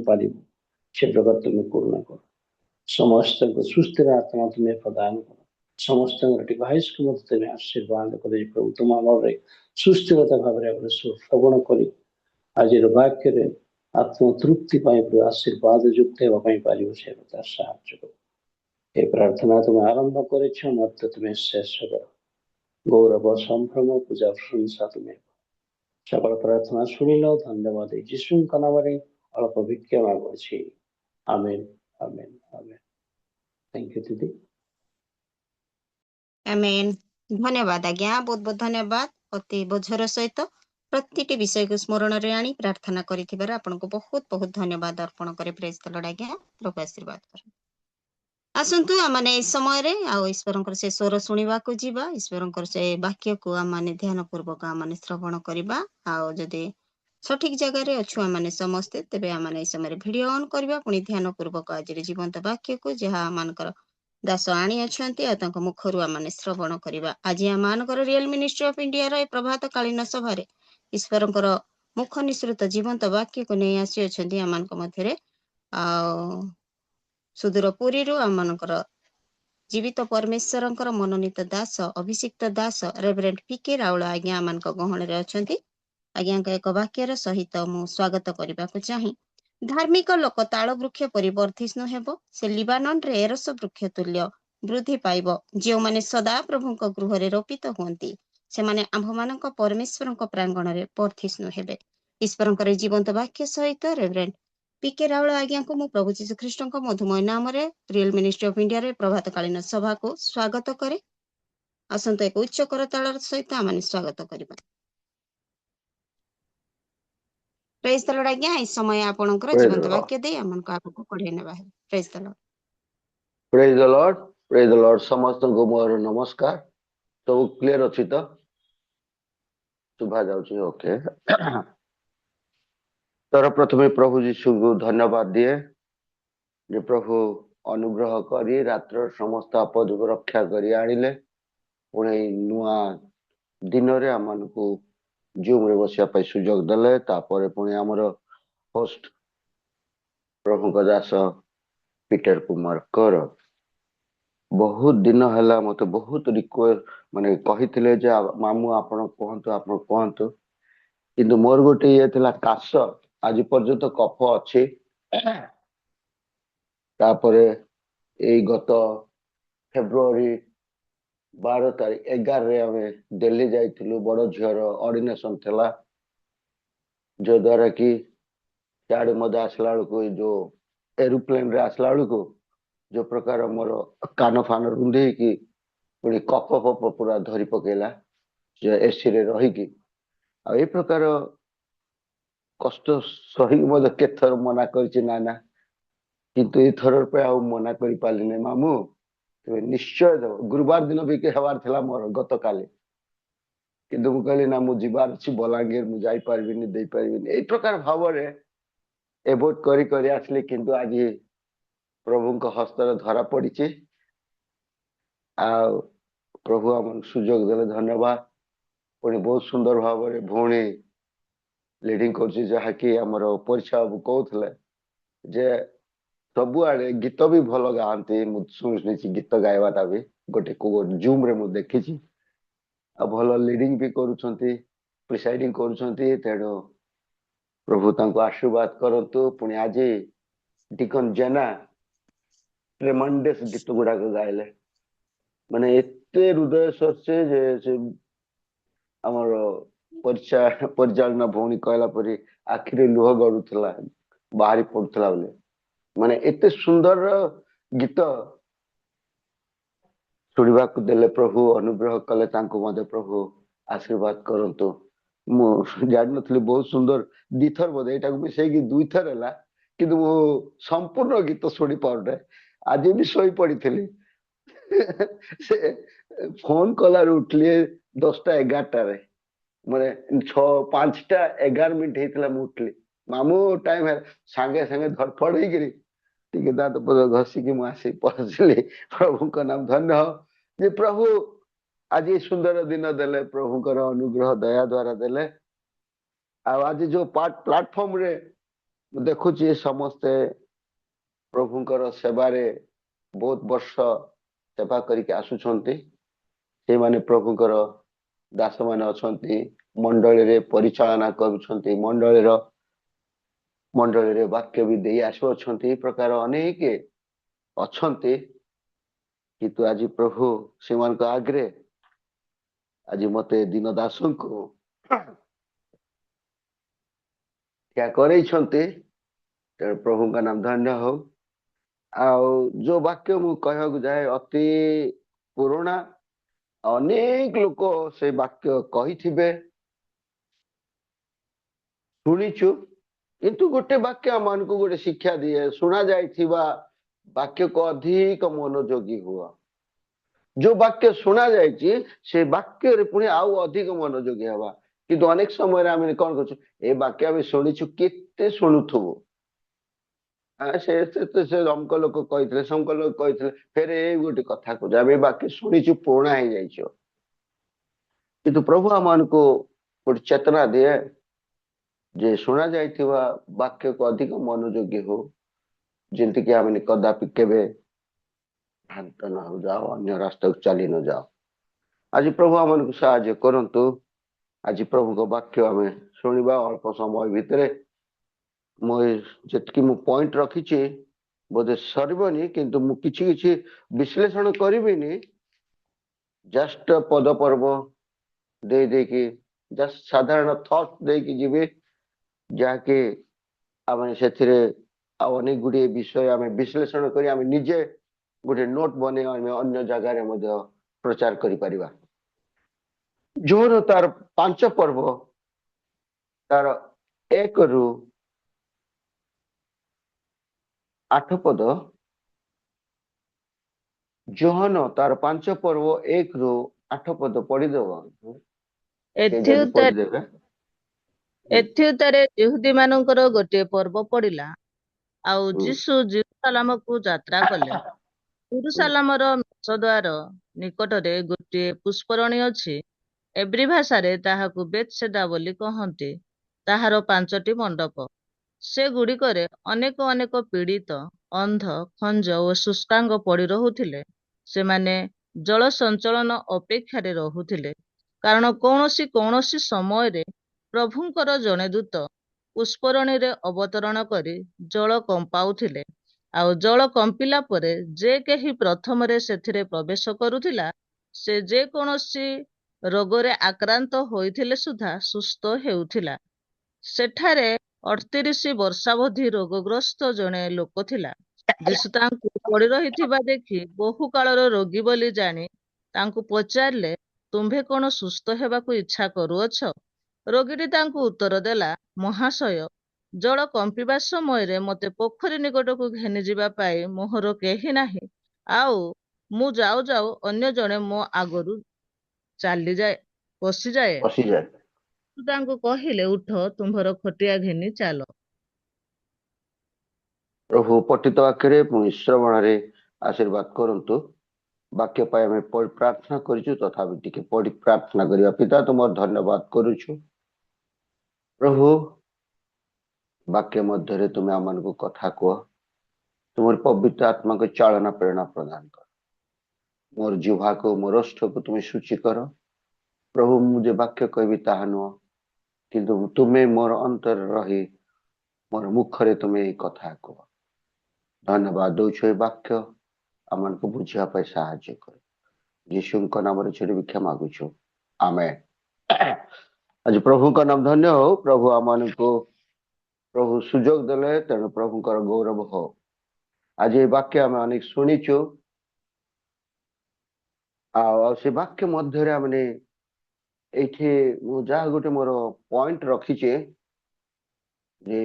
पारे से प्रकार तुम्हें करुणा कर समस्त सुस्थिर आत्मा तुम्हें प्रदान कर समस्त डिवाइस को तुम्हें आशीर्वाद कर प्रभु तुम आम सुस्थिरता भाव श्रवण कर आज वाक्य आत्म तृप्ति प्रभु आशीर्वाद युक्त होगापी पारे से साहाय्य कर ये प्रार्थना तुम्हें आरंभ कर मत तुम्हें शेष कर गौरव संभ्रम पूजा प्रशंसा तुम्हें सकल प्रार्थना शुणिल धन्यवाद यीशु नाम ଅଳ୍ପ ଭିକ୍ଷା ମାଗୁଅଛି। ଆମେନ୍ ଆମେନ୍ ଆମେନ୍। ଥ୍ୟାଙ୍କ ୟୁ ଦିଦି। ଆମେନ୍। ଧନ୍ୟବାଦ ଆଜ୍ଞା, ବହୁତ ବହୁତ ଧନ୍ୟବାଦ। ଅତି ବୋଝର ସହିତ ପ୍ରତିଟି ବିଷୟକୁ ସ୍ମରଣରେ ଆଣି ପ୍ରାର୍ଥନା କରିଥିବାରୁ ଆପଣଙ୍କୁ ବହୁତ ବହୁତ ଧନ୍ୟବାଦ ଅର୍ପଣ କରେ। ପ୍ରେଜ୍ ଦ ଲର୍ଡ ଆଜ୍ଞା, ପ୍ରଭୁ ଆଶୀର୍ବାଦ କର। ଆସନ୍ତୁ ଆମମାନେ ଏଇ ସମୟରେ ଆଉ ଈଶ୍ୱରଙ୍କର ସେ ସ୍ୱର ଶୁଣିବାକୁ ଯିବା। ଈଶ୍ୱରଙ୍କର ସେ ବାକ୍ୟକୁ ଆମମାନେ ଧ୍ୟାନ ପୂର୍ବକ ଆମମାନେ ଶ୍ରବଣ କରିବା। ଆଉ ଯଦି ସଠିକ ଜାଗାରେ ଅଛୁ ଆମମାନେ ସମସ୍ତେ, ତେବେ ଆମମାନେ ଏଇ ସମୟରେ ଭିଡିଓ ଅନ୍ କରିବା, ପୁଣି ଧ୍ୟାନ ପୂର୍ବକ ଆଜିର ଜୀବନ୍ତ ବାକ୍ୟକୁ ଯାହା ଆମମାନଙ୍କର ଦାସ ଆଣି ଅଛନ୍ତି ଆଉ ତାଙ୍କ ମୁଖରୁ ଆମମାନେ ଶ୍ରବଣ କରିବା। ଆଜି ଆମମାନଙ୍କର ରିଏଲ ମିନିଷ୍ଟ୍ରି ଅଫ ଇଣ୍ଡିଆର ଏ ପ୍ରଭାତ କାଳୀନ ସଭାରେ ଈଶ୍ୱରଙ୍କର ମୁଖ ନିସୃତ ଜୀବନ୍ତ ବାକ୍ୟକୁ ନେଇ ଆସିଅଛନ୍ତି ଆମମାନଙ୍କ ମଧ୍ୟରେ। ଆଉ ସୁଦୂର ପୁରୀରୁ ଆମମାନଙ୍କର ଜୀବିତ ପରମେଶ୍ୱରଙ୍କର ମନୋନୀତ ଦାସ, ଅଭିଷିକ୍ତ ଦାସ ରେଭରେଣ୍ଡ ପିକେ ରାଉଳ ଆଜ୍ଞା ଆମମାନଙ୍କ ଗହଣରେ ଅଛନ୍ତି। ଆଜ୍ଞାଙ୍କ ଏକ ବାକ୍ୟର ସହିତ ମୁଁ ସ୍ୱାଗତ କରିବାକୁ ଚାହିଁ। ଧାର୍ମିକ ଲୋକ ତାଳ ବୃକ୍ଷ ପରି ବର୍ଦ୍ଧିଷ୍ଣୁ ହେବ, ସେ ଲିବାନନରେ ଏରସ ବୃକ୍ଷ ତୁଲ୍ୟ ବୃଦ୍ଧି ପାଇବ। ଯେଉଁମାନେ ସଦା ପ୍ରଭୁଙ୍କ ଗୃହରେ ରୋପିତ ହୁଅନ୍ତି, ସେମାନେ ଆମ୍ଭମାନଙ୍କ ପରମେଶ୍ୱରଙ୍କ ପ୍ରାଙ୍ଗଣରେ ବର୍ଦ୍ଧିଷ୍ଣୁ ହେବେ। ଈଶ୍ୱରଙ୍କର ଏହି ଜୀବନ୍ତ ବାକ୍ୟ ସହିତ ରେଭରେଣ୍ଡ ପିକେ ରାଉଳ ଆଜ୍ଞାଙ୍କୁ ମୁଁ ପ୍ରଭୁ ଯୀଶୁ ଖ୍ରୀଷ୍ଟଙ୍କ ମଧୁମୟ ନାମରେ ରିଏଲ ମିନିଷ୍ଟ୍ରି ଅଫ ଇଣ୍ଡିଆରେ ପ୍ରଭାତକାଳୀନ ସଭାକୁ ସ୍ୱାଗତ କରେ। ଆସନ୍ତୁ ଏକ ଉଚ୍ଚ କରତାଳର ସହିତ ଆମେ ସ୍ୱାଗତ କରିବା। ପ୍ରେଜ୍ ଦ ଲର୍ଡ ଆଜ୍ଞା, ଏହି ସମୟ ଆପଣଙ୍କର Praise the ଜୀବନ୍ତ Lord. ବାକ୍ୟ ଦେଇ ଆମମାନଙ୍କୁ ଆଗକୁ କଢେଇ ନେବା ହେବ। ପ୍ରେଜ୍ ଦ Lord. Praise the Lord. Praise the Lord. ସମସ୍ତଙ୍କୁ ମୋର ନମସ୍କାର। ସବୁ କ୍ଲିୟର ଅଛି ତ? ଶୁଭା ଯାଉଛି? ଓକେ। ତର ପ୍ରଥମେ ପ୍ରଭୁ ଯୀଶୁଙ୍କୁ ଧନ୍ୟବାଦ ଦିଏ ଯେ ପ୍ରଭୁ ଅନୁଗ୍ରହ କରି ରାତ୍ର ସମସ୍ତ ଆପଦକୁ ରକ୍ଷା କରି ଆଣିଲେ। ପୁଣି ନୂଆ ଦିନରେ ଆମମାନଙ୍କୁ ଜୁମ୍ରେ ବସିବା ପାଇଁ ସୁଯୋଗ ଦେଲେ। ତାପରେ ପୁଣି ଆମର ହୋଷ୍ଟ ପ୍ରଭୁଙ୍କ ଦାସ ପିଟର କୁମାର କର ବହୁତ ଦିନ ହେଲା ମତେ ବହୁତ ମାନେ କହିଥିଲେ ଯେ ମାମୁଁ ଆପଣ କୁହନ୍ତୁ, କିନ୍ତୁ ମୋର ଗୋଟେ ଇଏ ଥିଲା କାଶ, ଆଜି ପର୍ଯ୍ୟନ୍ତ କଫ ଅଛି। ତାପରେ ଏଇ ଗତ ଫେବୃଆରୀ 11ରେ ଆମେ ଦିଲ୍ଲୀ ଯାଇଥିଲୁ, ବଡ ଝିଅର ଅର୍ଡିନେସନ ଥିଲା, ଯୋ ଦ୍ୱାରା କି ସିଆଡେ ମତେ ଆସିଲା ବେଳକୁ ଯୋଉ ଏରୋପ୍ଲେନ ରେ ଆସିଲା ବେଳକୁ ଯୋଉ ପ୍ରକାର ମୋର କାନ ଫାନ ରୁନ୍ଧେଇକି ପୁଣି କଫ ଫପ ପୁରା ଧରି ପକେଇଲା ଏସିରେ ରହିକି। ଆଉ ଏଇ ପ୍ରକାର କଷ୍ଟ ସହିକି ମଧ୍ୟ କେତେଥର ମନା କରିଛି ନା, କିନ୍ତୁ ଏଥର ପାଇଁ ଆଉ ମନା କରିପାରିଲିନି। ମାମୁଁ ତେବେ ନିଶ୍ଚୟ ଦେବ। ଗୁରୁବାର ଦିନ ବି ହେବାର ଥିଲା ମୋର ଗତକାଲି, କିନ୍ତୁ ମୁଁ କହିଲି ନା ମୁଁ ଯିବାର ଅଛି ବଲାଙ୍ଗୀର, ମୁଁ ଯାଇପାରିବିନି, ଦେଇପାରିବିନି। ଏଇ ପ୍ରକାର ଭାବରେ ଏଭୋଟ କରି କରି ଆସିଲି, କିନ୍ତୁ ଆଜି ପ୍ରଭୁଙ୍କ ହସ୍ତରେ ଧରା ପଡିଛି। ଆଉ ପ୍ରଭୁ ଆମକୁ ସୁଯୋଗ ଦେଲେ, ଧନ୍ୟବାଦ। ପୁଣି ବହୁତ ସୁନ୍ଦର ଭାବରେ ଭଉଣୀ ଲିଡିଂ କରୁଛି, ଯାହାକି ଆମର ପରୀକ୍ଷା ବାବୁ କହୁଥିଲେ ଯେ ସବୁଆଡେ ଗୀତ ବି ଭଲ ଗାଆନ୍ତି। ମୁଁ ଶୁଣିଛି ଗୀତ ଗାଇବାଟା ବି ଗୋଟେ ଜୁମ୍ରେ ମୁଁ ଦେଖିଛି। ଆଉ ଭଲ ଲିଡିଂ ବି କରୁଛନ୍ତି, ପ୍ରିସାଇଡିଂ କରୁଛନ୍ତି। ତେଣୁ ପ୍ରଭୁ ତାଙ୍କୁ ଆଶୀର୍ବାଦ କରନ୍ତୁ। ପୁଣି ଆଜି ଡିକନ ଜେନା ଟ୍ରେମଣ୍ଡସ୍ ଗୀତ ଗୁଡାକ ଗାଇଲେ, ମାନେ ଏତେ ହୃଦୟ ସ୍ପର୍ଶୀ ଯେ ସେ ଆମର ପରିଚାଳନା ଭଉଣୀ କହିଲା ପରି ଆଖିରେ ଲୁହ ଗଡୁଥିଲା, ବାହାରି ପଡୁଥିଲା ବୋଲି। ମାନେ ଏତେ ସୁନ୍ଦର ଗୀତ ଶୁଣିବାକୁ ଦେଲେ, ପ୍ରଭୁ ଅନୁଗ୍ରହ କଲେ, ତାଙ୍କୁ ମଧ୍ୟ ପ୍ରଭୁ ଆଶୀର୍ବାଦ କରନ୍ତୁ। ମୁଁ ଜାଣିନଥିଲି, ବହୁତ ସୁନ୍ଦର। ଦିଥର ବୋଧେ ଏଇଟାକୁ ମିଶେଇକି 2 ଥର ହେଲା, କିନ୍ତୁ ମୁଁ ସମ୍ପୂର୍ଣ୍ଣ ଗୀତ ଶୁଣି ପାରୁନାହିଁ। ଆଜି ବି ଶୋଇ ପଡିଥିଲି, ସେ ଫୋନ କଲାରୁ ଉଠିଲି 10ଟା 11ଟାରେ, ମାନେ 5ଟା 11 ମିନିଟ ହେଇଥିଲା ମୁଁ ଉଠିଲି। ମାମୁଁ ଟାଇମ ହେଲା, ସାଙ୍ଗେ ସାଙ୍ଗେ ଧରଫଡ ହେଇକିରି ଟିକେ ଦାନ୍ତ ପଦ ଘଷିକି ମୁଁ ଆସି ପହଞ୍ଚିଲି। ପ୍ରଭୁଙ୍କ ନାମ ଧନ୍ୟ ହଉ ଯେ ପ୍ରଭୁ ଆଜି ସୁନ୍ଦର ଦିନ ଦେଲେ, ପ୍ରଭୁଙ୍କର ଅନୁଗ୍ରହ ଦୟା ଦ୍ଵାରା ଦେଲେ। ଆଉ ଆଜି ଯୋଉ ପ୍ଲାଟଫର୍ମରେ ମୁଁ ଦେଖୁଛି ସମସ୍ତେ ପ୍ରଭୁଙ୍କର ସେବାରେ ବହୁତ ବର୍ଷ ସେବା କରିକି ଆସୁଛନ୍ତି। ସେଇମାନେ ପ୍ରଭୁଙ୍କର ଦାସ ମାନେ ଅଛନ୍ତି, ମଣ୍ଡଳୀରେ ପରିଚାଳନା କରୁଛନ୍ତି, ମଣ୍ଡଳୀରେ ବାକ୍ୟ ବି ଦେଇ ଆସୁଅଛନ୍ତି। ଏ ପ୍ରକାର ଅନେକ ଅଛନ୍ତି, କିନ୍ତୁ ଆଜି ପ୍ରଭୁ ସେମାନଙ୍କ ଆଗରେ ଆଜି ମତେ ଦିନ ଦାସଙ୍କୁ ଠିଆ କରେଇଛନ୍ତି। ତେଣୁ ପ୍ରଭୁଙ୍କ ନାମ ଧନ୍ୟ ହଉ। ଆଉ ଯୋଉ ବାକ୍ୟ ମୁଁ କହିବାକୁ ଯାଏ ଅତି ପୁରୁଣା, ଅନେକ ଲୋକ ସେ ବାକ୍ୟ କହିଥିବେ, ଶୁଣିଛୁ, କିନ୍ତୁ ଗୋଟେ ବାକ୍ୟ ଆମମାନଙ୍କୁ ଗୋଟେ ଶିକ୍ଷା ଦିଏ, ଶୁଣା ଯାଇଥିବା ବାକ୍ୟକୁ ଅଧିକ ମନୋଯୋଗୀ ହୁଅ। ଯୋଉ ବାକ୍ୟ ଶୁଣା ଯାଇଛି ସେ ବାକ୍ୟରେ ପୁଣି ଆଉ ଅଧିକ ମନୋଯୋଗୀ ହେବା। କିନ୍ତୁ ଅନେକ ସମୟରେ ଆମେ କଣ କରୁଛୁ, ଏ ବାକ୍ୟ ଆମେ ଶୁଣିଛୁ, କେତେ ଶୁଣୁଥିବୁ, ସେ ଅମକ ଲୋକ କହିଥିଲେ, ସମକ ଲୋକ କହିଥିଲେ, ଫେରେ ଏଇ ଗୋଟେ କଥା କହୁଛୁ, ଆମେ ଏ ବାକ୍ୟ ଶୁଣିଛୁ, ପୁରୁଣା ହେଇଯାଇଛୁ। କିନ୍ତୁ ପ୍ରଭୁ ଆମମାନଙ୍କୁ ଗୋଟେ ଚେତନା ଦିଏ ଯେ ଶୁଣା ଯାଇଥିବା ବାକ୍ୟକୁ ଅଧିକ ମନୋଯୋଗୀ ହଉ, ଯେମିତିକି ଆମେ କଦାପି କେବେ ଭ୍ରାନ୍ତ ନ ଯାଅ, ଅନ୍ୟ ରାସ୍ତାକୁ ଚାଲି ନ ଯାଅ। ଆଜି ପ୍ରଭୁ ଆମମାନଙ୍କୁ ସାହାଯ୍ୟ କରନ୍ତୁ। ଆଜି ପ୍ରଭୁଙ୍କ ବାକ୍ୟ ଆମେ ଶୁଣିବା ଅଳ୍ପ ସମୟ ଭିତରେ। ମୁଁ ଯେତିକି ମୁଁ ପଏଣ୍ଟ ରଖିଛି ବୋଧେ ସରିବନି, କିନ୍ତୁ ମୁଁ କିଛି କିଛି ବିଶ୍ଳେଷଣ କରିବିନି, ଜଷ୍ଟ ପଦ ପର୍ବ ଦେଇକି ଜଷ୍ଟ ସାଧାରଣ ଥଟ୍ ଦେଇକି ଯିବି, ଯାହାକି ଆମେ ସେଥିରେ ଆଉ ଅନେକ ଗୁଡ଼ିଏ ବିଷୟ ଆମେ ବିଶ୍ଳେଷଣ କରି ଆମେ ନିଜେ ଗୋଟେ ନୋଟ୍ ବନେଇ ଆମେ ଅନ୍ୟ ଜାଗାରେ ମଧ୍ୟ ପ୍ରଚାର କରିପାରିବା। ଯୋର ତାର 5 ପର୍ବ, ତାର 1 ରୁ 8 ପଦ, ଯୋହନ ତାର 5 ପର୍ବ 1 ରୁ 8 ପଦ ପଢିଦେବ, ଯଦି ପଢିଦେବେ। ଏଥିଉତରେ ଯିହୁଦୀ ମାନଙ୍କର ଗୋଟିଏ ପର୍ବ ପଡିଲା। ଆଉ ଯୀଶୁ ଜେରୁସାଲେମକୁ ଯାତ୍ରା କଲେ। ଜେରୁସାଲେମର ମୁଖ୍ୟଦ୍ୱାର ନିକଟରେ ଗୋଟିଏ ପୁଷ୍ପରଣୀ ଅଛି। ଏବ୍ରୀ ଭାଷାରେ ତାହାକୁ ବେଥସେଦା ବୋଲି କହନ୍ତି। ତାହାର 5ଟି ମଣ୍ଡପ। ସେଗୁଡ଼ିକରେ ଅନେକ ଅନେକ ପୀଡ଼ିତ, ଅନ୍ଧ, ଖଞ୍ଜ ଓ ଶୁଷ୍କାଙ୍ଗ ପଡ଼ି ରହୁଥିଲେ। ସେମାନେ ଜଳ ସଞ୍ଚଳନ ଅପେକ୍ଷାରେ ରହୁଥିଲେ, କାରଣ କୌଣସି ସମୟରେ ପ୍ରଭୁଙ୍କର ଜଣେ ଦୂତ ପୁଷ୍ପରଣୀରେ ଅବତରଣ କରି ଜଳ କମ୍ପାଉଥିଲେ। ଆଉ ଜଳ କମ୍ପିଲା ପରେ ଯେ କେହି ପ୍ରଥମରେ ସେଥିରେ ପ୍ରବେଶ କରୁଥିଲା, ସେ ଯେକୌଣସି ରୋଗରେ ଆକ୍ରାନ୍ତ ହୋଇଥିଲେ ସୁଦ୍ଧା ସୁସ୍ଥ ହେଉଥିଲା। ସେଠାରେ 38 ବର୍ଷାବଧି ରୋଗଗ୍ରସ୍ତ ଜଣେ ଲୋକ ଥିଲା। ଯୀଶୁ ତାଙ୍କୁ ପଡ଼ି ରହିଥିବା ଦେଖି ବହୁ କାଳର ରୋଗୀ ବୋଲି ଜାଣି ତାଙ୍କୁ ପଚାରିଲେ, ତୁମ୍ଭେ କଣ ସୁସ୍ଥ ହେବାକୁ ଇଚ୍ଛା କରୁଅଛ? ରୋଗୀଟି ତାଙ୍କୁ ଉତ୍ତର ଦେଲା, ମହାଶୟ, ଜଳ କମ୍ପିବା ସମୟରେ ମୋତେ ପୋଖରୀ ନିକଟକୁ ଘେନିଯିବା ପାଇଁ ମୋହର କେହି ନାହିଁ, ଆଉ ମୁଁ ଯାଉ ଯାଉ ଅନ୍ୟ ଜଣେ ମୋ ଆଗରୁ ପଶିଯାଏ। ତାଙ୍କୁ କହିଲେ, ଉଠ, ତୁମ୍ଭର ଖଟିଆ ଘେନି ଚାଲ। ପ୍ରଭୁ ପଠିତ ବାକ୍ୟରେ ପୁଣି ଶ୍ରବଣରେ ଆଶୀର୍ବାଦ କରନ୍ତୁ। ବାକ୍ୟ ପାଇଁ ଆମେ ପ୍ରାର୍ଥନା କରିଛୁ, ତଥାପି ଟିକେ ପଢି ପ୍ରାର୍ଥନା କରିବା। ପିତା, ତୁମର ଧନ୍ୟବାଦ କରୁଛୁ ପ୍ରଭୁ, ବାକ୍ୟ ମଧ୍ୟରେ ତୁମେ ଆମମାନଙ୍କୁ କଥା କୁହ, ତୁମର ପବିତ୍ର ଆତ୍ମାକୁ ଚାଳନା ପ୍ରେରଣା ପ୍ରଦାନ କର। ମୋର ଜିହ୍ବାକୁ, ମୋର ଓଷ୍ଠକୁ ତୁମେ ସୂଚି କର ପ୍ରଭୁ। ମୁଁ ଯେ ବାକ୍ୟ କହିବି ତାହା ନୁହଁ, କିନ୍ତୁ ତୁମେ ମୋର ଅନ୍ତରରେ ରହି ମୋର ମୁଖରେ ତୁମେ ଏଇ କଥା କୁହ। ଧନ୍ୟବାଦ ଦଉଛୁ, ଏ ବାକ୍ୟ ଆମମାନଙ୍କୁ ବୁଝିବା ପାଇଁ ସାହାଯ୍ୟ କର। ଯୀଶୁଙ୍କ ନାମରେ ଛିଡ଼ି ଭିକ୍ଷା ମାଗୁଛୁ, ଆମେନ୍। ଆଜି ପ୍ରଭୁଙ୍କ ନାମ ଧନ୍ୟ ହଉ। ପ୍ରଭୁ ଆମମାନଙ୍କୁ ପ୍ରଭୁ ସୁଯୋଗ ଦେଲେ, ତେଣୁ ପ୍ରଭୁଙ୍କର ଗୌରବ ହଉ। ଆଜି ଏ ବାକ୍ୟ ଆମେ ଅନେକ ଶୁଣିଛୁ, ଆଉ ସେ ବାକ୍ୟ ମଧ୍ୟରେ ଆମେ ଏଇଠି ମୁଁ ଯାହା ଗୋଟେ ମୋର ପଏଣ୍ଟ ରଖିଛି ଯେ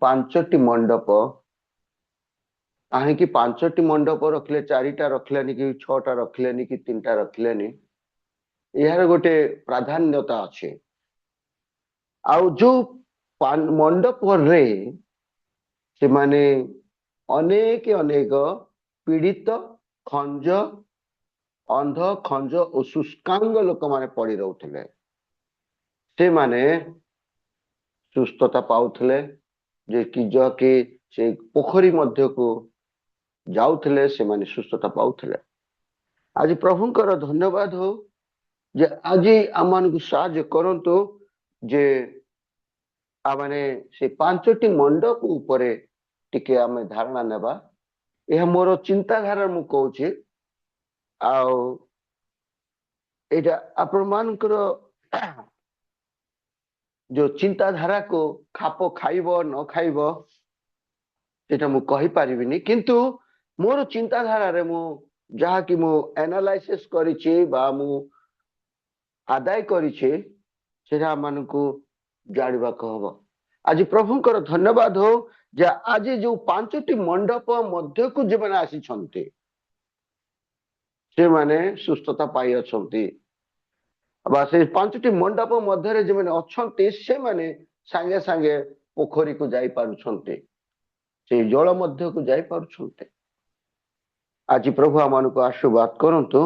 5ଟି ମଣ୍ଡପ, କାହିଁକି 5ଟି ମଣ୍ଡପ ରଖିଲେ, 4ଟା ରଖିଲେନି କି 6ଟା ରଖିଲେନି କି 3ଟା ରଖିଲେନି, ଏହାର ଗୋଟେ ପ୍ରାଧାନ୍ୟତା ଅଛି। ଆଉ ଯୋଉ ମଣ୍ଡପରେ ସେମାନେ ଅନେକ ପୀଡ଼ିତ, ଖଞ୍ଜ, ଅନ୍ଧ, ଖଞ୍ଜ ଓ ଶୁଷ୍କାଙ୍ଗ ଲୋକମାନେ ପଡ଼ି ରହୁଥିଲେ। ସେମାନେ ସୁସ୍ଥତା ପାଉଥିଲେ, ଯେ କି ସେ ପୋଖରୀ ମଧ୍ୟକୁ ଯାଉଥିଲେ, ସେମାନେ ସୁସ୍ଥତା ପାଉଥିଲେ। ଆଜି ପ୍ରଭୁଙ୍କର ଧନ୍ୟବାଦ ହଉ ଯେ ଆଜି ଆମମାନଙ୍କୁ ସାହାଯ୍ୟ କରନ୍ତୁ ଯେ ଆମେ ସେ 5ଟି ମଣ୍ଡପ ଉପରେ ଟିକେ ଆମେ ଧାରଣା ନେବା। ଏହା ମୋର ଚିନ୍ତାଧାରା ମୁଁ କହୁଛି, ଆଉ ଏଇଟା ଆପଣମାନଙ୍କର ଯୋଉ ଚିନ୍ତାଧାରାକୁ ଖାପ ଖାଇବ ନ ଖାଇବ ସେଟା ମୁଁ କହିପାରିବିନି, କିନ୍ତୁ ମୋର ଚିନ୍ତାଧାରାରେ ମୁଁ ଯାହାକି ମୁଁ ଆନାଲାଇସିସ୍ କରିଛି ବା ମୁଁ ଆଦାୟ କରିଛି ସେଟା ଆମମାନଙ୍କୁ ଜାଣିବାକୁ ହବ। ଆଜି ପ୍ରଭୁଙ୍କର ଧନ୍ୟବାଦ ହଉ ଯେ ଆଜି ଯୋଉ 5ଟି ମଣ୍ଡପ ମଧ୍ୟକୁ ଯେଉଁମାନେ ଆସିଛନ୍ତି ସେମାନେ ସୁସ୍ଥତା ପାଇଅଛନ୍ତି, ବା ସେ 5ଟି ମଣ୍ଡପ ମଧ୍ୟରେ ଯେଉଁମାନେ ଅଛନ୍ତି ସେମାନେ ସାଙ୍ଗେ ସାଙ୍ଗେ ପୋଖରୀକୁ ଯାଇପାରୁଛନ୍ତି, ସେଇ ଜଳ ମଧ୍ୟକୁ ଯାଇପାରୁଛନ୍ତି। ଆଜି ପ୍ରଭୁ ଆମମାନଙ୍କୁ ଆଶୀର୍ବାଦ କରନ୍ତୁ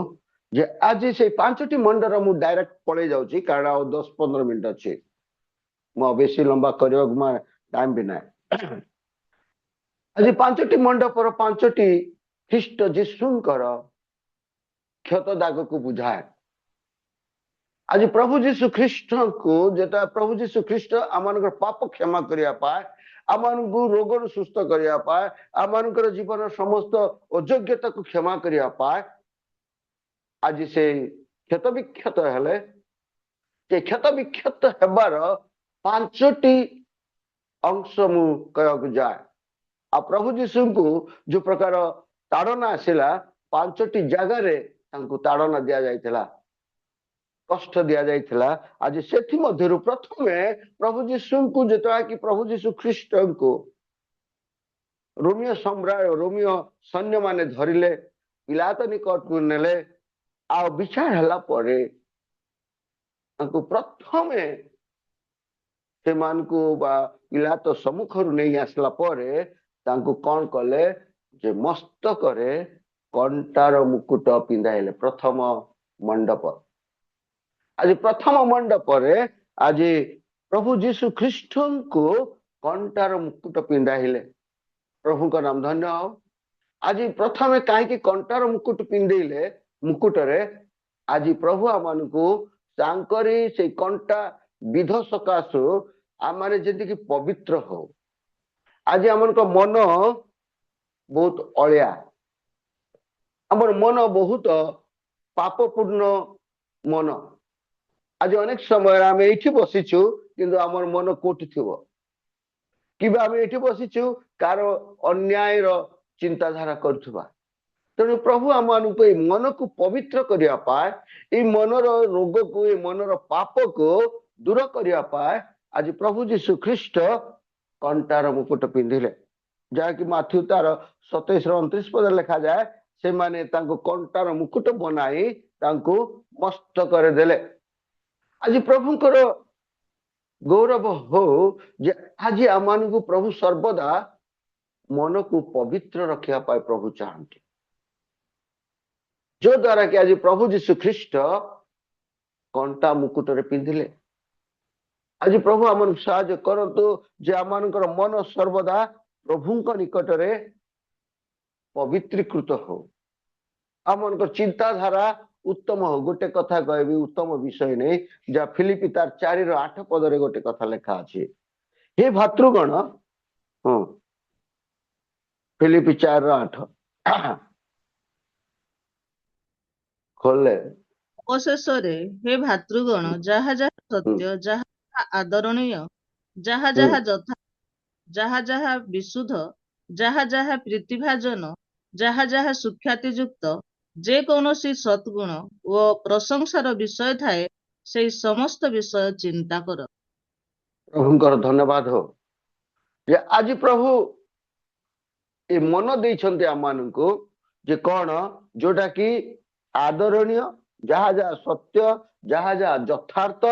ଯେ ଆଜି ସେଇ 5ଟି ମଣ୍ଡର ମୁଁ ଡାଇରେକ୍ଟ ପଳେଇ ଯାଉଛି କାରଣ ଆଉ 10-15 ମିନିଟ୍ ଅଛି, ମୁଁ ବେଶୀ ଲମ୍ବା କରିବାକୁ ଟାଇମ ବି ନାହିଁ। ଆଜି 5ଟି ମଣ୍ଡପର 5ଟି ଖ୍ରୀଷ୍ଟ ଯୀଶୁଙ୍କର କ୍ଷତ ଦାଗକୁ ବୁଝାଏ। ଆଜି ପ୍ରଭୁ ଯୀଶୁ ଖ୍ରୀଷ୍ଟଙ୍କୁ ଯେଟା ପ୍ରଭୁ ଯୀଶୁ ଖ୍ରୀଷ୍ଟ ଆମମାନଙ୍କର ପାପ କ୍ଷମା କରିବା ପାଇଁ, ଆମମାନଙ୍କୁ ରୋଗରୁ ସୁସ୍ଥ କରିବା ପାଇଁ, ଆମମାନଙ୍କର ଜୀବନର ସମସ୍ତ ଅଯୋଗ୍ୟତାକୁ କ୍ଷମା କରିବା ପାଇଁ ଆଜି ସେ କ୍ଷତ ବିକ୍ଷତ ହେଲେ। ସେ କ୍ଷତ ବିକ୍ଷତ ହେବାର 5ଟି ଅଂଶ ମୁଁ କହିବାକୁ ଯାଏ। ଆଉ ପ୍ରଭୁ ଯୀଶୁଙ୍କୁ ଯୋଉ ପ୍ରକାର ତାଡ଼ନା ଆସିଲା 5ଟି ଜାଗାରେ ତାଙ୍କୁ ତାଡ଼ନା ଦିଆଯାଇଥିଲା, କଷ୍ଟ ଦିଆଯାଇଥିଲା। ଆଜି ସେଥିମଧ୍ୟରୁ ପ୍ରଥମେ ପ୍ରଭୁ ଯୀଶୁଙ୍କୁ ଯେତେବେଳେ କି ପ୍ରଭୁ ଯୀଶୁ ଖ୍ରୀଷ୍ଟଙ୍କୁ ରୋମିଓ ସୈନ୍ୟମାନେ ଧରିଲେ, ପିଲାତ ନିକଟକୁ ନେଲେ, ଆଉ ବିଚାର ହେଲା ପରେ ତାଙ୍କୁ ପ୍ରଥମେ ସେମାନଙ୍କୁ ବା ପିଲାତ ସମ୍ମୁଖରୁ ନେଇ ଆସିଲା ପରେ ତାଙ୍କୁ କଣ କଲେ ଯେ ମସ୍ତକରେ କଣ୍ଟାର ମୁକୁଟ ପିନ୍ଧାଇଲେ। ପ୍ରଥମ ମଣ୍ଡପ। ଆଜି ପ୍ରଥମ ମଣ୍ଡପରେ ଆଜି ପ୍ରଭୁ ଯୀଶୁ ଖ୍ରୀଷ୍ଟଙ୍କୁ କଣ୍ଟାର ମୁକୁଟ ପିନ୍ଧାଇଲେ। ପ୍ରଭୁଙ୍କ ନାମ ଧନ୍ୟ ହଉ। ଆଜି ପ୍ରଥମେ କାହିଁକି କଣ୍ଟାର ମୁକୁଟ ପିନ୍ଧେଇଲେ? ମୁକୁଟରେ ଆଜି ପ୍ରଭୁ ଆମମାନଙ୍କୁ ତାଙ୍କରି ସେଇ କଣ୍ଟା ବିଧ ସକାଶୁ ଆମମାନେ ଯେତିକି ପବିତ୍ର ହଉ। ଆଜି ଆମମାନଙ୍କ ମନ ବହୁତ ଅଳିଆ, ଆମର ମନ ବହୁତ ପାପପୂର୍ଣ୍ଣ ମନ। ଆଜି ଅନେକ ସମୟରେ ଆମେ ଏଇଠି ବସିଛୁ କିନ୍ତୁ ଆମର ମନ କୋଉଠି ଥିବ, କିମ୍ବା ଆମେ ଏଇଠି ବସିଛୁ କାହାର ଅନ୍ୟାୟର ଚିନ୍ତାଧାରା କରୁଥିବା। ତେଣୁ ପ୍ରଭୁ ଆମମାନଙ୍କୁ ଏଇ ମନକୁ ପବିତ୍ର କରିବା ପାଇଁ, ଏଇ ମନର ରୋଗକୁ, ଏଇ ମନର ପାପକୁ ଦୂର କରିବା ପାଇଁ ଆଜି ପ୍ରଭୁ ଯୀଶୁ ଖ୍ରୀଷ୍ଟ କଣ୍ଟାର ମୁକୁଟ ପିନ୍ଧିଲେ, ଯାହାକି ମାଥ୍ୟୁ ତାର 27-29 ପଦରେ ଲେଖାଯାଏ, ସେମାନେ ତାଙ୍କୁ କଣ୍ଟାର ମୁକୁଟ ବନାଇ ତାଙ୍କୁ ମସ୍ତକରେ ଦେଲେ। ଆଜି ପ୍ରଭୁଙ୍କର ଗୌରବ ହଉ ଯେ ଆଜି ଆମମାନଙ୍କୁ ପ୍ରଭୁ ସର୍ବଦା ମନକୁ ପବିତ୍ର ରଖିବା ପାଇଁ ପ୍ରଭୁ ଚାହାନ୍ତି, ଯୋ ଦ୍ୱାରା କି ଆଜି ପ୍ରଭୁ ଯୀଶୁ ଖ୍ରୀଷ୍ଟ କଣ୍ଟା ମୁକୁଟରେ ପିନ୍ଧିଲେ। ଆଜି ପ୍ରଭୁ ଆମମାନଙ୍କୁ ସାହାଯ୍ୟ କରନ୍ତୁ ଯେ ଆମମାନଙ୍କର ମନ ସର୍ବଦା ପ୍ରଭୁଙ୍କ ନିକଟରେ ପବିତ୍ରୀକୃତ ହଉ, ଆମମାନଙ୍କର ଚିନ୍ତାଧାରା ଉତ୍ତମ ହଉ। ଗୋଟେ କଥା କହିବି, ଉତ୍ତମ ବିଷୟ ନେଇ, ଯାହା ଫିଲିପି ତାର 4:8 ପଦରେ ଗୋଟେ କଥା ଲେଖା ଅଛି, ହେ ଭାତୃଗଣ। ଫିଲିପି 4:8 ଖୋଲେ। ଅବଶେଷରେ ହେ ଭାତୃଗଣ, ଯାହା ଯାହା ସତ୍ୟ, ଯାହା ଯାହା ଆଦରଣୀୟ, ଯାହା ଯାହା ଯଥା, ଯାହା ଯାହା ବିଶୁଦ୍ଧ, ଯାହା ଯାହା ପ୍ରୀତିଭାଜନ, ଯାହା ଯାହା ସୁଖ୍ୟାତିଯୁକ୍ତ, ଯେ କୌଣସି ସଦ୍ଗୁଣ ଓ ପ୍ରଶଂସାର ବିଷୟ ଥାଏ, ସେଇ ସମସ୍ତ ବିଷୟ ଚିନ୍ତା କର। ପ୍ରଭୁଙ୍କର ଧନ୍ୟବାଦ ହଉ ଯେ ଆଜି ପ୍ରଭୁ ଏ ମନ ଦେଇଛନ୍ତି ଆମମାନଙ୍କୁ ଯେ କଣ, ଯୋଉଟା କି ଆଦରଣୀୟ, ଯାହା ଯାହା ସତ୍ୟ, ଯାହା ଯାହା ଯଥାର୍ଥ,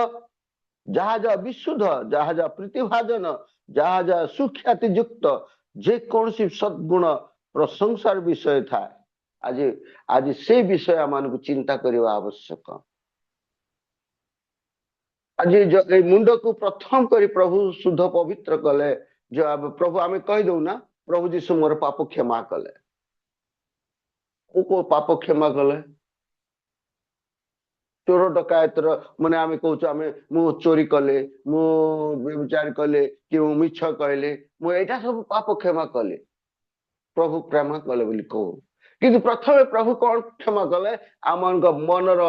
ଯାହା ଯାହା ବିଶୁଦ୍ଧ, ଯାହା ଯାହା ପ୍ରୀତିଭାଜନ, ଯାହା ଯାହା ସୁଖ୍ୟାତି ଯୁକ୍ତ, ଯେ କୌଣସି ସଦ୍ଗୁଣ ପ୍ରଶଂସାର ବିଷୟ ଥାଏ, ଆଜି ସେଇ ବିଷୟ ଆମମାନଙ୍କୁ ଚିନ୍ତା କରିବା ଆବଶ୍ୟକ। ଆଜି ଏଇ ମୁଣ୍ଡକୁ ପ୍ରଥମ କରି ପ୍ରଭୁ ଶୁଦ୍ଧ ପବିତ୍ର କଲେ। ପ୍ରଭୁ ଆମେ କହିଦଉ ନା, ପ୍ରଭୁ ଯୀଶୁ ମୋର ପାପ କ୍ଷମା କଲେ। କୋଉ ପାପ କ୍ଷମା କଲେ? ଚୋର ଡକାୟତର ମାନେ ଆମେ କହୁଛୁ, ମୁଁ ଚୋରି କଲେ, ମୁଁ ବ୍ୟଭିଚାର କଲେ, କି ମୁଁ ମିଛ କହିଲେ, ମୁଁ ଏଇଟା ସବୁ ପାପ କ୍ଷମା କଲେ, ପ୍ରଭୁ କ୍ଷମା କଲେ ବୋଲି କହୁ। କିନ୍ତୁ ପ୍ରଥମେ ପ୍ରଭୁ କଣ କ୍ଷମା କଲେ? ଆମମାନଙ୍କ ମନର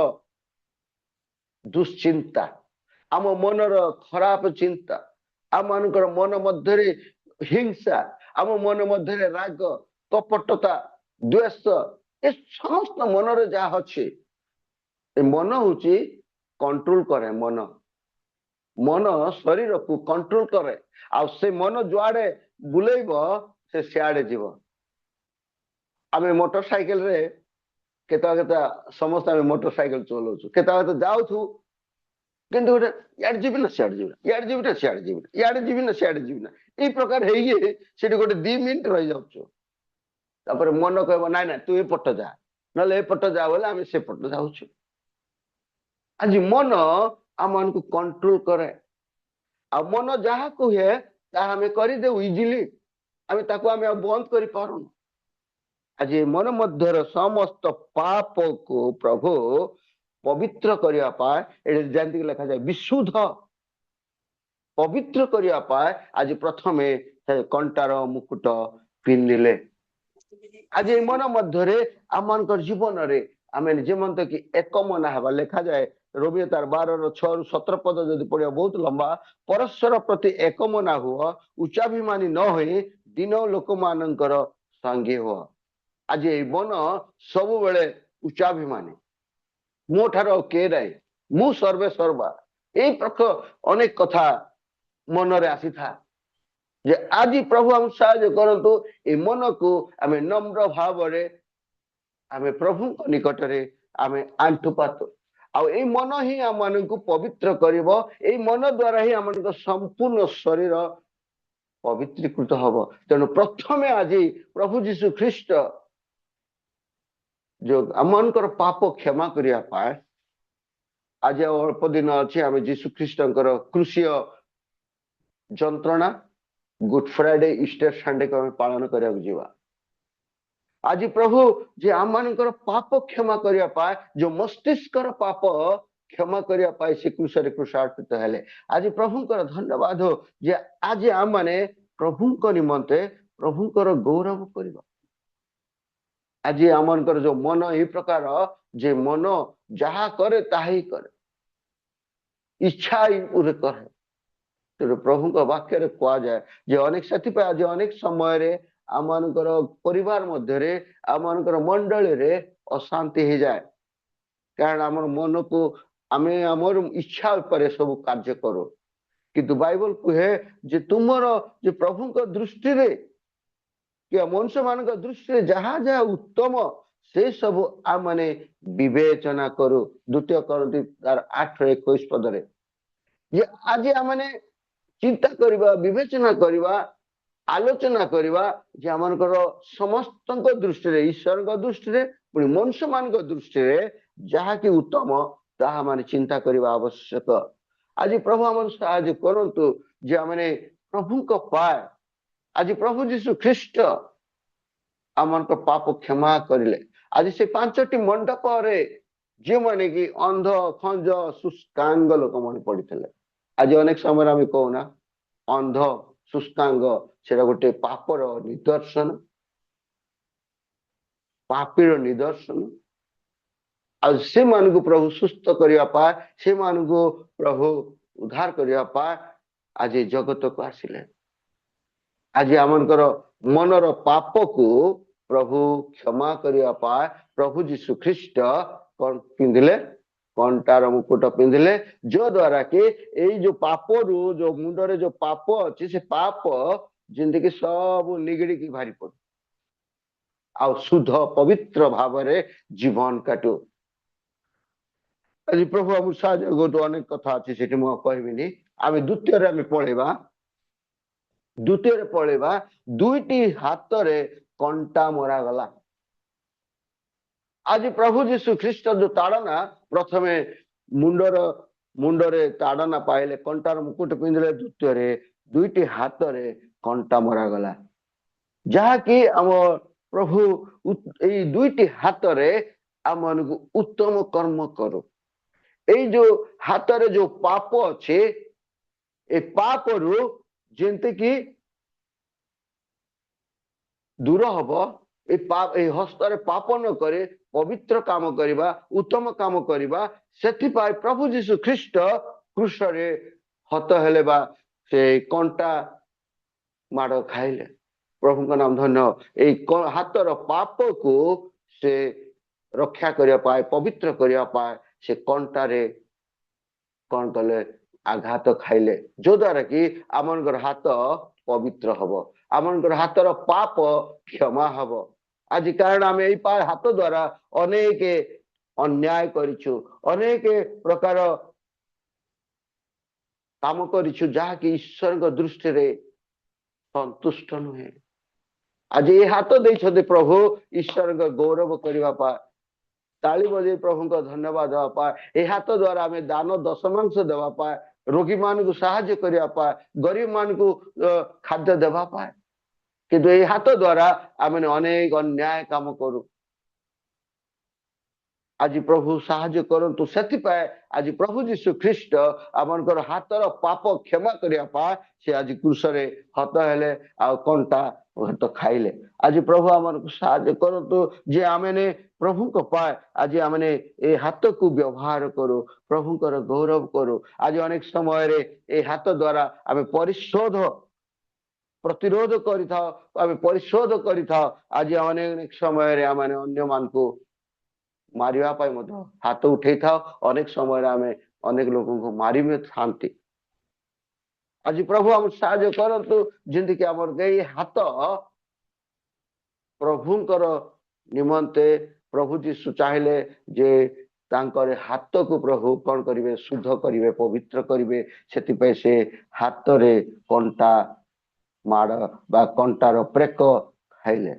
ଦୁଶ୍ଚିନ୍ତା, ଆମ ମନର ଖରାପ ଚିନ୍ତା, ଆମମାନଙ୍କର ମନ ମଧ୍ୟରେ ହିଂସା, ଆମ ମନ ମଧ୍ୟରେ ରାଗ, କପଟତା, ଦ୍ୱେଷ, ଏ ସମସ୍ତ ମନରେ ଯାହା ଅଛି, ଏ ମନ ହଉଛି କଣ୍ଟ୍ରୋଲ କରେ। ମନ ଶରୀରକୁ କଣ୍ଟ୍ରୋଲ କରେ, ଆଉ ସେ ମନ ଯୁଆଡେ ବୁଲେଇବ ସେ ସିଆଡେ ଯିବ। ଆମେ ମୋଟର ସାଇକେଲରେ କେତେବେଳେ ସମସ୍ତେ ଆମେ ମୋଟର ସାଇକେଲ ଚଲାଉଛୁ, କେତେବେଳେ ଯାଉଛୁ କିନ୍ତୁ ଗୋଟେ ଇଆଡେ ଯିବି ନା ସିଆଡେ ଯିବି ନା, ଇଆଡେ ଯିବି ନା ସିଆଡେ ଯିବି ନା, ଇଆଡେ ଯିବି ନା ସିଆଡେ ଯିବି ନା, ଏଇ ପ୍ରକାର ହେଇକି ସେଠି ଗୋଟେ 2 ମିନିଟ ରହିଯାଉଛୁ। ତାପରେ ମନ କହିବ ନାଇଁ ନାଇଁ ତୁ ଏପଟ ଯା, ନହେଲେ ଏପଟ ଯା ବୋଲେ ଆମେ ସେପଟ ଯାଉଛୁ। ଆଜି ମନ ଆମମାନଙ୍କୁ କଣ୍ଟ୍ରୋଲ କରେ, ଆଉ ମନ ଯାହା କୁହେ ତାହା ଆମେ କରିଦେଉ ଇଜିଲି, ତାକୁ ଆମେ ଆଉ ବନ୍ଦ କରିପାରୁନୁ। ଆଜି ମନ ମଧ୍ୟର ସମସ୍ତ ପାପକୁ ପ୍ରଭୁ ପବିତ୍ର କରିବା ପାଇଁ, ଏଠି ଯେମିତି ଲେଖାଯାଏ ବିଶୁଦ୍ଧ ପବିତ୍ର କରିବା ପାଇଁ ଆଜି ପ୍ରଥମେ କଣ୍ଟାର ମୁକୁଟ ପିନ୍ଧିଲେ। ଆଜି ଏଇ ମନ ମଧ୍ୟରେ ଆମମାନଙ୍କର ଜୀବନରେ ଆମେ ଯେମନ୍ତ କି ଏକମନା ହେବା, ଲେଖାଯାଏ ରୋମିଓ ତାର 12:6-17 ପଦ ଯଦି ପଢିବା ବହୁତ ଲମ୍ବା। ପରସ୍ପର ପ୍ରତି ଏକମନା ହୁଅ, ଉଚ୍ଚାଭିମାନୀ ନ ହୋଇ ଦିନ ଲୋକମାନଙ୍କର ସାଙ୍ଗୀ ହୁଅ। ଆଜି ଏଇ ମନ ସବୁବେଳେ ଉଚ୍ଚାଭିମାନୀ, ମୋ ଠାରୁ ଆଉ କିଏ ନାହିଁ, ମୁଁ ସର୍ବେ ସର୍ବା, ଏଇ ପ୍ରକାର ଅନେକ କଥା ମନରେ ଆସିଥାଏ। ଯେ ଆଜି ପ୍ରଭୁ ଆମକୁ ସାହାଯ୍ୟ କରନ୍ତୁ, ଏ ମନକୁ ଆମେ ନମ୍ର ଭାବରେ ଆମେ ପ୍ରଭୁଙ୍କ ନିକଟରେ ଆମେ ଆଣ୍ଠୁପାତ, ଆଉ ଏଇ ମନ ହିଁ ଆମମାନଙ୍କୁ ପବିତ୍ର କରିବ। ଏଇ ମନ ଦ୍ୱାରା ହିଁ ଆମମାନଙ୍କ ସମ୍ପୂର୍ଣ୍ଣ ଶରୀର ପବିତ୍ରୀକୃତ ହବ। ତେଣୁ ପ୍ରଥମେ ଆଜି ପ୍ରଭୁ ଯୀଶୁ ଖ୍ରୀଷ୍ଟ ଯୋଉ ଆମମାନଙ୍କର ପାପ କ୍ଷମା କରିବା ପାଇଁ, ଆଜି ଆଉ ଅଳ୍ପ ଦିନ ଅଛି ଆମେ ଯୀଶୁ ଖ୍ରୀଷ୍ଟଙ୍କର କ୍ରୁଶୀୟ ଯନ୍ତ୍ରଣା, ଗୁଡ୍ ଫ୍ରାଇଡେ, ଇଷ୍ଟର ସଣ୍ଡେକୁ ଆମେ ପାଳନ କରିବାକୁ ଯିବା। ଆଜି ପ୍ରଭୁ ଯେ ଆମମାନଙ୍କର ପାପ କ୍ଷମା କରିବା ପାଇଁ, ଯୋଉ ମସ୍ତିଷ୍କର ପାପ କ୍ଷମା କରିବା ପାଇଁ ସେ କ୍ରୁଶରେ କ୍ରୁଶାର୍ପିତ ହେଲେ। ଆଜି ପ୍ରଭୁଙ୍କର ଧନ୍ୟବାଦ ଯେ ଆଜି ଆମମାନେ ପ୍ରଭୁଙ୍କ ନିମନ୍ତେ ପ୍ରଭୁଙ୍କର ଗୌରବ କରିବା। ଆଜି ଆମମାନଙ୍କର ଯୋଉ ମନ ଏଇ ପ୍ରକାର ଯେ ମନ ଯାହା କରେ ତାହା ହିଁ କରେ, ଇଚ୍ଛା ଉପରେ କରେ। ତେଣୁ ପ୍ରଭୁଙ୍କ ବାକ୍ୟରେ କୁହାଯାଏ ଯେ ଅନେକ, ସେଥିପାଇଁ ଆଜି ଅନେକ ସମୟରେ ଆମମାନଙ୍କର ପରିବାର ମଧ୍ୟରେ, ଆମମାନଙ୍କର ମଣ୍ଡଳୀରେ ଅଶାନ୍ତି ହେଇଯାଏ, କାରଣ ଆମର ମନକୁ ଆମେ ଆମର ଇଚ୍ଛା ଉପରେ ସବୁ କାର୍ଯ୍ୟ କରୁ। କିନ୍ତୁ ବାଇବଲ କୁହେ ଯେ ତୁମର ଯେ ପ୍ରଭୁଙ୍କ ଦୃଷ୍ଟିରେ କି ମନୁଷ୍ୟ ମାନଙ୍କ ଦୃଷ୍ଟିରେ ଯାହା ଯାହା ଉତ୍ତମ ସେ ସବୁ ଆମେ ବିବେଚନା କରୁ। 2 କରନ୍ତି 8:21 ପଦରେ ଯେ ଆଜି ଆମେ ଚିନ୍ତା କରିବା, ବିବେଚନା କରିବା, ଆଲୋଚନା କରିବା ଯେ ଆମମାନଙ୍କର ସମସ୍ତଙ୍କ ଦୃଷ୍ଟିରେ, ଈଶ୍ୱରଙ୍କ ଦୃଷ୍ଟିରେ ପୁଣି ମନୁଷ୍ୟ ମାନଙ୍କ ଦୃଷ୍ଟିରେ ଯାହାକି ଉତ୍ତମ ତାହା ମାନେ ଚିନ୍ତା କରିବା ଆବଶ୍ୟକ। ଆଜି ପ୍ରଭୁ ଆମର ସାହାଯ୍ୟ କରନ୍ତୁ ଯେ ଆମେ ପ୍ରଭୁଙ୍କ ପାଏ, ଆଜି ପ୍ରଭୁ ଯୀଶୁ ଖ୍ରୀଷ୍ଟ ଆମମାନଙ୍କ ପାପ କ୍ଷମା କରିଲେ। ଆଜି ସେ 5ଟି ମଣ୍ଡପରେ ଯେଉଁମାନେ କି ଅନ୍ଧ, ଖଞ୍ଜ, ଶୁଷ୍କାଙ୍ଗ ଲୋକମାନେ ପଡିଥିଲେ, ଆଜି ଅନେକ ସମୟରେ ଆମେ କହୁନା ଅନ୍ଧ, ଶୁଷ୍କାଙ୍ଗ ସେଟା ଗୋଟେ ପାପର ନିଦର୍ଶନ, ପାପୀର ନିଦର୍ଶନ। ଆଉ ସେମାନଙ୍କୁ ପ୍ରଭୁ ସୁସ୍ଥ କରିବା ପାଇଁ, ସେମାନଙ୍କୁ ପ୍ରଭୁ ଉଦ୍ଧାର କରିବା ପାଇଁ ଆଜି ଜଗତକୁ ଆସିଲେ। ଆଜି ଆମମାନଙ୍କର ମନର ପାପକୁ ପ୍ରଭୁ କ୍ଷମା କରିବା ପାଇଁ ପ୍ରଭୁ ଯୀଶୁ ଖ୍ରୀଷ୍ଟ କଣ ପିନ୍ଧିଲେ? କଣ୍ଟାର ମୁକୁଟ ପିନ୍ଧିଲେ, ଯୋ ଦ୍ୱାରା କି ଏଇ ଯୋଉ ପାପରୁ, ଯୋଉ ମୁଣ୍ଡରେ ଯୋଉ ପାପ ଅଛି, ସେ ପାପ ଯେମିତିକି ସବୁ ନିଗିଡିକି ବାହାରି ପଡୁ, ଆଉ ଶୁଦ୍ଧ ପବିତ୍ର ଭାବରେ ଜୀବନ କାଟୁ। ଆଜି ପ୍ରଭୁ ଆମକୁ ସାହାଯ୍ୟ କରନ୍ତୁ। ଅନେକ କଥା ଅଛି ସେଠି ମୁଁ କହିବିନି। ଆମେ ଦ୍ୱିତୀୟରେ ପଳେଇବା। 2ଟି ହାତରେ କଣ୍ଟା ମରାଗଲା। ଆଜି ପ୍ରଭୁ ଯୀଶୁ ଖ୍ରୀଷ୍ଟ ଯୋଉ ତାଡନା, ପ୍ରଥମେ ମୁଣ୍ଡରେ ତାଡନା ପାଇଲେ, କଣ୍ଟାର ମୁକୁଟ ପିନ୍ଧିଲେ, ଦ୍ୱିତୀୟରେ 2ଟି ହାତରେ କଣ୍ଟା ମରାଗଲା। ଯାହାକି ଆମ ପ୍ରଭୁ ଏଇ 2ଟି ହାତରେ ଆମମାନଙ୍କୁ ଉତ୍ତମ କର୍ମ କରୁ। ଏଇ ଯୋଉ ହାତରେ ଯୋଉ ପାପ ଅଛି, ଏ ପାପରୁ ଯେମିତିକି ଦୂର ହବ, ଏଇ ହସ୍ତରେ ପାପ ନ କରି ପବିତ୍ର କାମ କରିବା, ଉତ୍ତମ କାମ କରିବା। ସେଥିପାଇଁ ପ୍ରଭୁ ଯୀଶୁ ଖ୍ରୀଷ୍ଟ କ୍ରୁଶରେ ହତ ହେଲେ ବା ସେ କଣ୍ଟା ମାଡ଼ ଖାଇଲେ। प्रभु नाम धन्य हाथर पाप को से रक्षा करने पवित्र करने से कंटारे कौन कले आघात खाइले जो द्वारा कि आमनकर हाथ पवित्र हब आमनकर हाथर पाप क्षमा हब आज कारण आम यही हाथ द्वारा अनेक अन्याय करिछु अनेक प्रकार काम करिछु जहा कि ईश्वर दृष्टि रे संतुष्ट नुहे आज ये हाथ दे प्रभु ईश्वर गौरव करने ताली बजे प्रभु को धन्यवाद देवापा ए हाथ द्वारा आम दान दशमांश देवापा रोगी मान को साहाय्य करने गरीब मान को खाद्य देवापा किंतु ए हाथ द्वारा आम अनेक अन्याय काम करू आज प्रभु साहाय्य करंतु सेथिपाय आज प्रभु जीशु ख्रीष्ट आमनकर हाथर पाप क्षमा करने से आज क्रूसरे हत हेले आ कंटा हत खाइले आज प्रभु आमन को साहाय्य करंतु जे आमने प्रभु को पाए आज आमने ए हाथ को व्यवहार करू प्रभु कर गौरव करू आज अनेक समय रे ए हाथ द्वारा आम परिशोध प्रतिरोध परिशोध कर आज अनेक समय रे आमने अन्य मान को मारिया हाथ उठे था अनेक समय आम अनेक लोगों को मारी में थांती आज प्रभु हम साहाय्य करंतु जिंदगी कि आमर गई हाथ प्रभुंकर निमंते प्रभु जीशु चाहिले जे तांकर हाथ को प्रभु कौन करिवे शुद्ध करिवे पवित्र करिवे सेति से हाथ रे कंटा माड़ बा कंटार प्रेक खाइले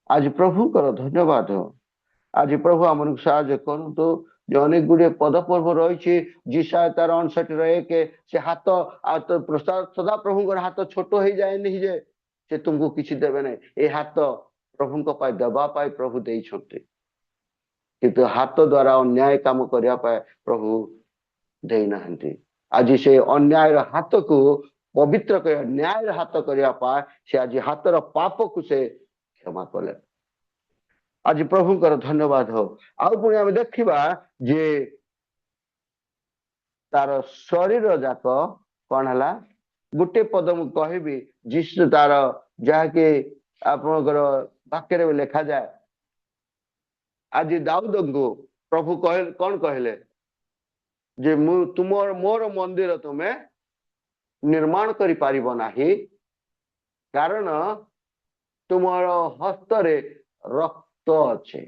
आज प्रभुंकर धन्यवाद आज प्रभु आम साहाय्य करंतु जो अनेक गुड़े पद पर्व रही जीसा तार 59 से हाथ सदा प्रभु हाथ छोट हो जाए नहीं जे से तुमको किसी देवे नहीं ए हाथ प्रभु देवा प्रभु देइछंते किंतु हाथ द्वारा अन्याय काम करने प्रभु देना आज से अन्याय हाथ को पवित्र कर न्याय हाथ करने से आज हाथर पाप को से क्षमा कले आज प्रभु कर धन्यवाद हो आउ पुणी आम देखा जे तार शरीर जाक कौन है गोटे पद मु कहबी जीशु तार जहाँकि आपनकर वाक्य लिखा जाए आज दाऊद को प्रभु कौन कहले जे मोर मंदिर तुम्हें निर्माण करि पारिबो नाही कारण तुमर हस्त रे रक्त अच्छे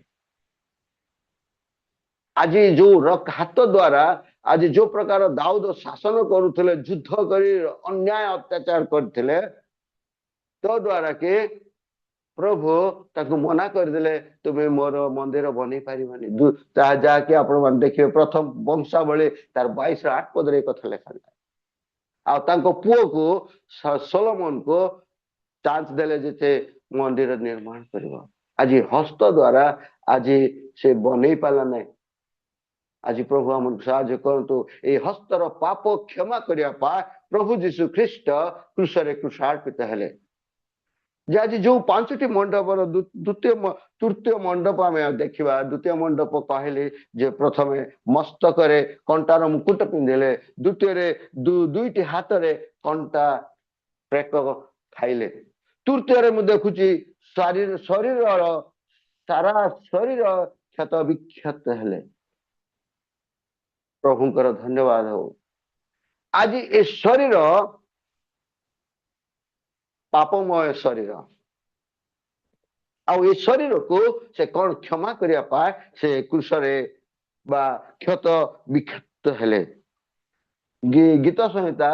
आज जो हाथ द्वारा आज जो प्रकार दाऊद शासन करुले युद्ध कर अन्याय अत्याचार करते तो द्वारा के प्रभु ताको मना करदे तुम्हें मोर मंदिर बन पारिबानी जहाँकि आपण देखिए प्रथम वंशावली तार 22-8 पद कथा लिखा जाए आ पुओ को सोलोमन को चांस देले जे मंदिर निर्माण करिबो आज हस्त द्वारा आज से बन पाला नहीं आज प्रभु आम साहाय्य करतु ये हस्तर पाप क्षमा करने प्रभु जीशु ख्रीष्ट क्रूसरे क्रूसार्पित हेले आज जो 5टी मंडप तृतीय मंडप आम देखा द्वितीय मंडप कहले जे प्रथम मस्तक कंटार मुकुट पिंधेले द्वितीय दुईटी हाथ रे कंटा प्रेक खाइले तृतीय देखुची शरीर सारा शरीर क्षत विक्षत हेले प्रभुंकर धन्यवाद हो आज ए शरीर पापमय शरीर आ शरीर को से कौन क्षमा करिया पाए से क्रूसरे बा क्षत विक्षत हेले गीत संहिता